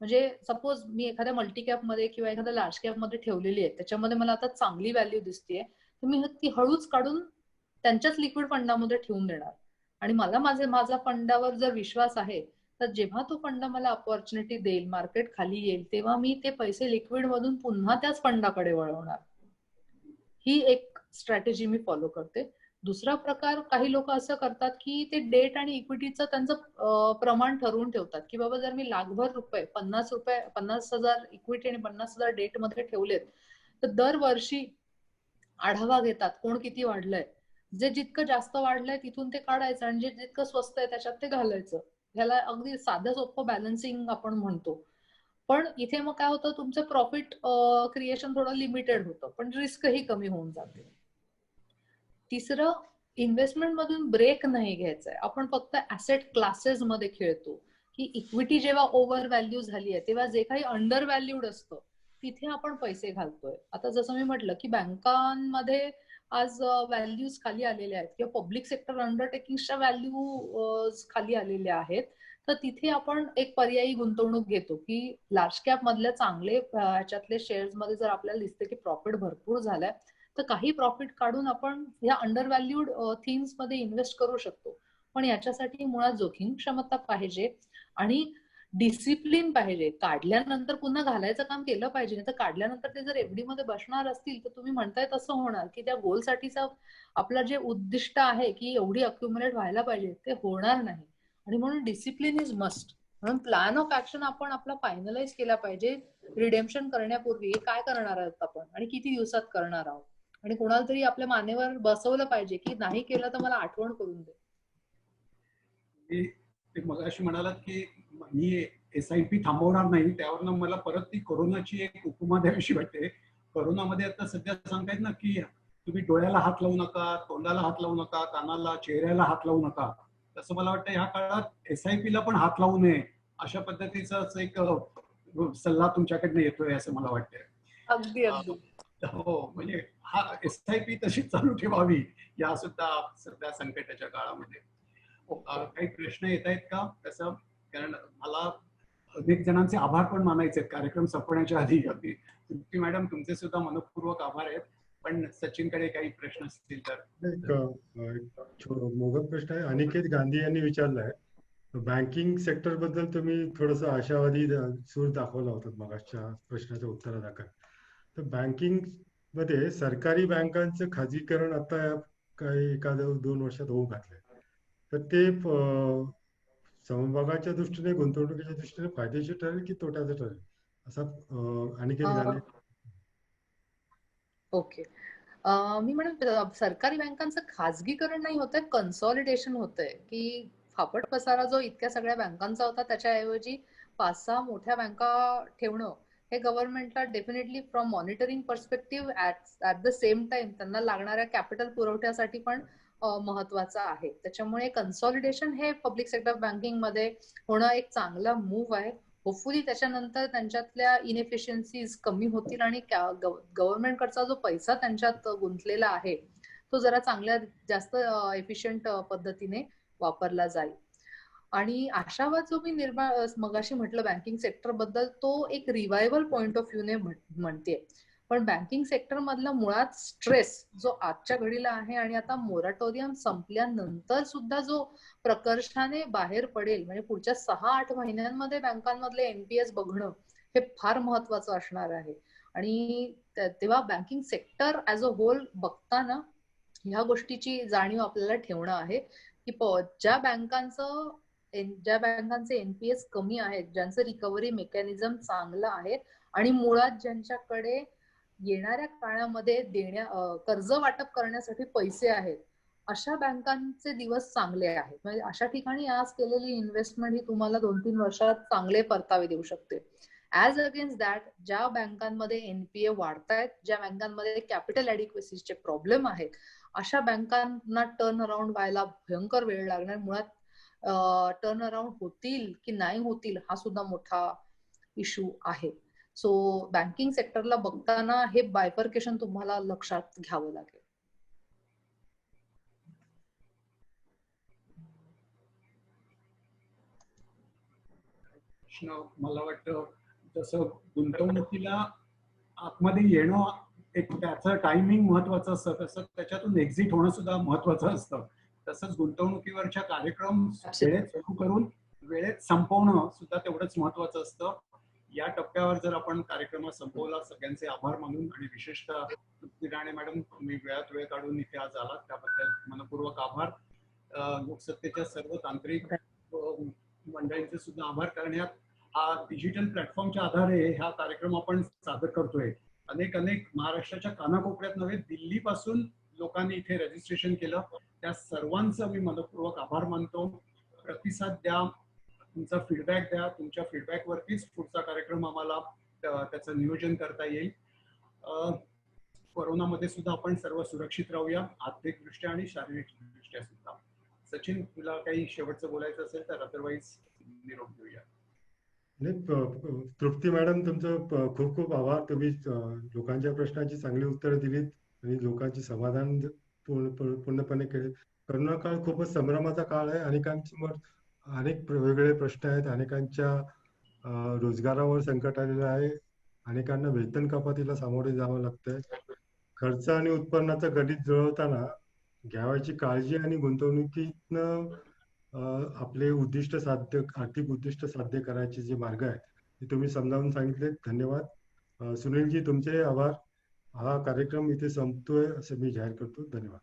म्हणजे सपोज मी एखाद्या मल्टीकॅप मध्ये किंवा एखाद्या लार्ज कॅप मध्ये ठेवलेली आहे, त्याच्यामध्ये मला आता चांगली व्हॅल्यू दिसतेय, तर मी ती हळूच काढून त्यांच्याच लिक्विड फंडामध्ये ठेवून देणार. आणि मला माझा फंडावर जर विश्वास आहे तर जेव्हा तो फंड मला अपॉर्च्युनिटी देईल, मार्केट खाली येईल, तेव्हा मी ते पैसे लिक्विड मधून पुन्हा त्याच फंडाकडे वळवणार. ही एक स्ट्रॅटेजी मी फॉलो करते. दुसरा प्रकार, काही लोक असं करतात की ते डेट आणि इक्विटीचं त्यांचं प्रमाण ठरवून ठेवतात की बाबा जर मी लाखभर रुपये 50,000 इक्विटी आणि 50,000 डेट मध्ये ठेवलेत तर दरवर्षी आढावा घेतात कोण किती वाढलंय. जे जितकं जास्त वाढलंय तिथून ते काढायचं आणि जे जितकं स्वस्त आहे त्याच्यात ते घालायचं. ह्याला अगदी साधं सोपं बॅलन्सिंग आपण म्हणतो. पण इथे मग काय होतं, तुमचं प्रॉफिट क्रिएशन थोडं लिमिटेड होतं, पण रिस्कही कमी होऊन जाते. तिसरं, इन्व्हेस्टमेंट मधून ब्रेक नाही घ्यायचंय. आपण फक्त ऍसेट क्लासेस मध्ये खेळतो, की इक्विटी जेव्हा ओव्हर व्हॅल्यू झाली आहे तेव्हा जे काही अंडर व्हॅल्यूड असतं तिथे आपण पैसे घालतोय. आता जसं मी म्हटलं की बँकांमध्ये आज व्हॅल्यूज खाली आलेल्या आहेत किंवा पब्लिक सेक्टर अंडरटेकिंगच्या व्हॅल्यू खाली आलेल्या आहेत, तर तिथे आपण एक पर्यायी गुंतवणूक घेतो की लार्ज कॅप मधल्या चांगले ह्याच्यातले शेअर्स मध्ये जर आपल्याला दिसते की प्रॉफिट भरपूर झालाय तर काही प्रॉफिट काढून आपण या अंडर व्हॅल्यूड थिंग्स मध्ये इन्व्हेस्ट करू शकतो. पण याच्यासाठी मुळात जोखीम क्षमता पाहिजे आणि डिसिप्लिन पाहिजे. काढल्यानंतर पुन्हा घालायचं काम केलं पाहिजे, नाही तर काढल्यानंतर ते जर एफडी मध्ये बसणार असतील तर तुम्ही म्हणताय तसं होणार की त्या गोलसाठीचा आपलं जे उद्दिष्ट आहे की एवढी अक्युमुलेट व्हायला पाहिजे ते होणार नाही. आणि म्हणून डिसिप्लिन इज मस्ट. म्हणून प्लॅन ऑफ ऍक्शन आपण आपला फायनलाइज केला पाहिजे. रिडेम्पशन करण्यापूर्वी काय करणार आहोत आपण आणि किती दिवसात करणार आहोत, आणि कोणाला तरी आपल्या मानेवर बसवलं पाहिजे की नाही केलं तर मला आठवण करून दे. मगाशी म्हणालात की मी SIP थांबवणार नाही, त्यावरनं मला परत ती कोरोनाची एक उपमा द्यावीशी वाटते. कोरोनामध्ये आता सध्या सांगतायत ना की तुम्ही डोळ्याला हात लावू नका, तोंडाला हात लावू नका, कानाला, चेहऱ्याला हात लावू नका. तसं मला वाटतं ह्या काळात SIP ला पण हात लावू नये अशा पद्धतीचाच एक सल्ला तुमच्याकडनं येतोय असं मला वाटतंय. अगदी अगदी. हो, म्हणजे हा SIP तशीच चालू ठेवावी या सुद्धा सध्या संकटाच्या काळामध्ये. काही प्रश्न येत आहेत का तसं? कारण मला अनेक जणांचे आभार पण मानायचे आहेत कार्यक्रम संपण्याच्या आधी. अगदी मॅडम तुमचे सुद्धा मनपूर्वक आभार आहेत. पण सचिनकडे काही प्रश्न असतील तर. एक मोठा प्रश्न आहे, अनिकेत गांधी यांनी विचारलाय. बँकिंग सेक्टर बद्दल तुम्ही थोडस आशावादी सूर दाखवला होता मगाच्या प्रश्नाच्या उत्तरादाखल. तर बँकिंग मध्ये सरकारी बँकांचं खाजगीकरण आता काही 1-2 वर्षात होऊ घातलंय. तर ते समभागाच्या दृष्टीने, गुंतवणुकीच्या दृष्टीने फायदेशीर ठरेल की तोट्याचं ठरेल, असा अनिकेत गांधी. ओके. मी म्हणेन सरकारी बँकांचं खाजगीकरण नाही होतंय, कन्सॉलिडेशन होतंय. की फापट पसारा जो इतक्या सगळ्या बँकांचा होता त्याच्याऐवजी 5-6 मोठ्या बँका ठेवणं हे गव्हर्नमेंटला definitely from monitoring perspective at the same time त्यांना लागणाऱ्या कॅपिटल पुरवठ्यासाठी पण महत्वाचं आहे. त्याच्यामुळे कन्सॉलिडेशन हे पब्लिक सेक्टर बँकिंग मध्ये होणं एक चांगला मूव्ह आहे. होपफुली त्याच्यानंतर त्यांच्यातल्या इनएफिशियन्सीज कमी होतील आणि गव्हर्नमेंट कडचा जो पैसा त्यांच्यात गुंतलेला आहे तो जरा चांगल्या जास्त एफिशियंट पद्धतीने वापरला जाईल. आणि आशावाद जो मी मगाशी म्हटलं बँकिंग सेक्टर बद्दल, तो एक रिवायवल पॉइंट ऑफ व्ह्यूने म्हणते. पण बँकिंग सेक्टर मधला मुळात स्ट्रेस जो आजच्या घडीला आहे आणि आता मोराटोरियम संपल्यानंतर सुद्धा जो प्रकर्षाने बाहेर पडेल, म्हणजे पुढच्या 6-8 महिन्यांमध्ये बँकांमधले NPS बघणं हे फार महत्वाचं असणार आहे. आणि तेव्हा banking sector as a whole बघताना ह्या गोष्टीची जाणीव आपल्याला ठेवणं आहे की ज्या बँकांचे NPS कमी आहेत, ज्यांचं रिकव्हरी मेकॅनिझम चांगलं आहे आणि मुळात ज्यांच्याकडे येणाऱ्या काळामध्ये कर्ज वाटप करण्यासाठी पैसे आहेत, अशा बँकांचे दिवस चांगले आहेत. म्हणजे अशा ठिकाणी आज केलेली इन्व्हेस्टमेंट ही तुम्हाला 2-3 वर्षात चांगले परतावे देऊ शकते. ऍज अगेन्स्ट दॅट, ज्या बँकांमध्ये NPA वाढतायत, ज्या बँकांमध्ये कॅपिटल ॲडिक्वेसीचे प्रॉब्लेम आहेत, अशा बँकांना टर्न अराउंड व्हायला भयंकर वेळ लागणार. मुळात टर्न अराउंड होतील की नाही होतील हा सुद्धा मोठा इश्यू आहे. सो बँकिंग सेक्टरला बघताना हे बायफर्केशन तुम्हाला लक्षात घ्यावं लागेल. मला वाटतं जसं गुंतवणुकीला आतमध्ये येणं एक त्याचं टायमिंग महत्वाचं असतं, तसं त्याच्यातून एक्झिट होणं सुद्धा महत्वाचं असतं. तसंच गुंतवणुकीवरच्या कार्यक्रम वेळेत सुरू करून वेळेत संपवणं सुद्धा तेवढंच महत्वाचं असतं. या टप्प्यावर जर आपण कार्यक्रम संपवला, सगळ्यांचे आभार मानून आणि विशेषतः तृप्ती राणे मॅडम तुम्ही वेळात वेळ काढून इथे आज आलात त्याबद्दल मनपूर्वक आभार. लोकसत्तेच्या सर्व तांत्रिक मंडळींचे सुद्धा आभार. कारण हा डिजिटल प्लॅटफॉर्मच्या आधारे हा कार्यक्रम आपण सादर करतोय. अनेक महाराष्ट्राच्या कानाकोपऱ्यात नव्हे, दिल्लीपासून लोकांनी इथे रजिस्ट्रेशन केलं त्या सर्वांचा मी मनपूर्वक आभार मानतो. प्रतिसाद द्या, तुमचा फीडबॅक द्या. तुमच्या फीडबॅकवरतीच पुढचा कार्यक्रम आम्हाला त्याचं नियोजन करता येईल. कोरोनामध्ये सुद्धा आपण सर्व सुरक्षित राहूया, आर्थिकदृष्ट्या आणि शारीरिकदृष्ट्या सुद्धा. सचिन, तुला काही शेवटचं बोलायचं असेल तर, अदरवाईज निरोप घेऊया. नाही, तृप्ती मॅडम, तुमचं खूप खूप आभार. तुम्ही लोकांच्या प्रश्नांची चांगली उत्तरं दिलीत आणि लोकांची समाधान पूर्णपणे केले. करोना काळ खूपच संभ्रमाचा काळ आहे. अनेकांसमोर अनेक वेगवेगळे प्रश्न आहेत. अनेकांच्या रोजगारावर संकट आलेलं आहे. अनेकांना वेतन कपातीला सामोरे जावं लागतंय. खर्च आणि उत्पन्नाचं गणित जुळवताना घ्यावयाची काळजी आणि गुंतवणुकीतनं आपले उद्दिष्ट आर्थिक उद्दिष्ट साध्य करायचे जे मार्ग आहेत ते तुम्ही समजावून सांगितले. धन्यवाद. सुनीलजी, तुमचे आभार. हा कार्यक्रम इथे संपतोय असं मी जाहीर करतो. धन्यवाद.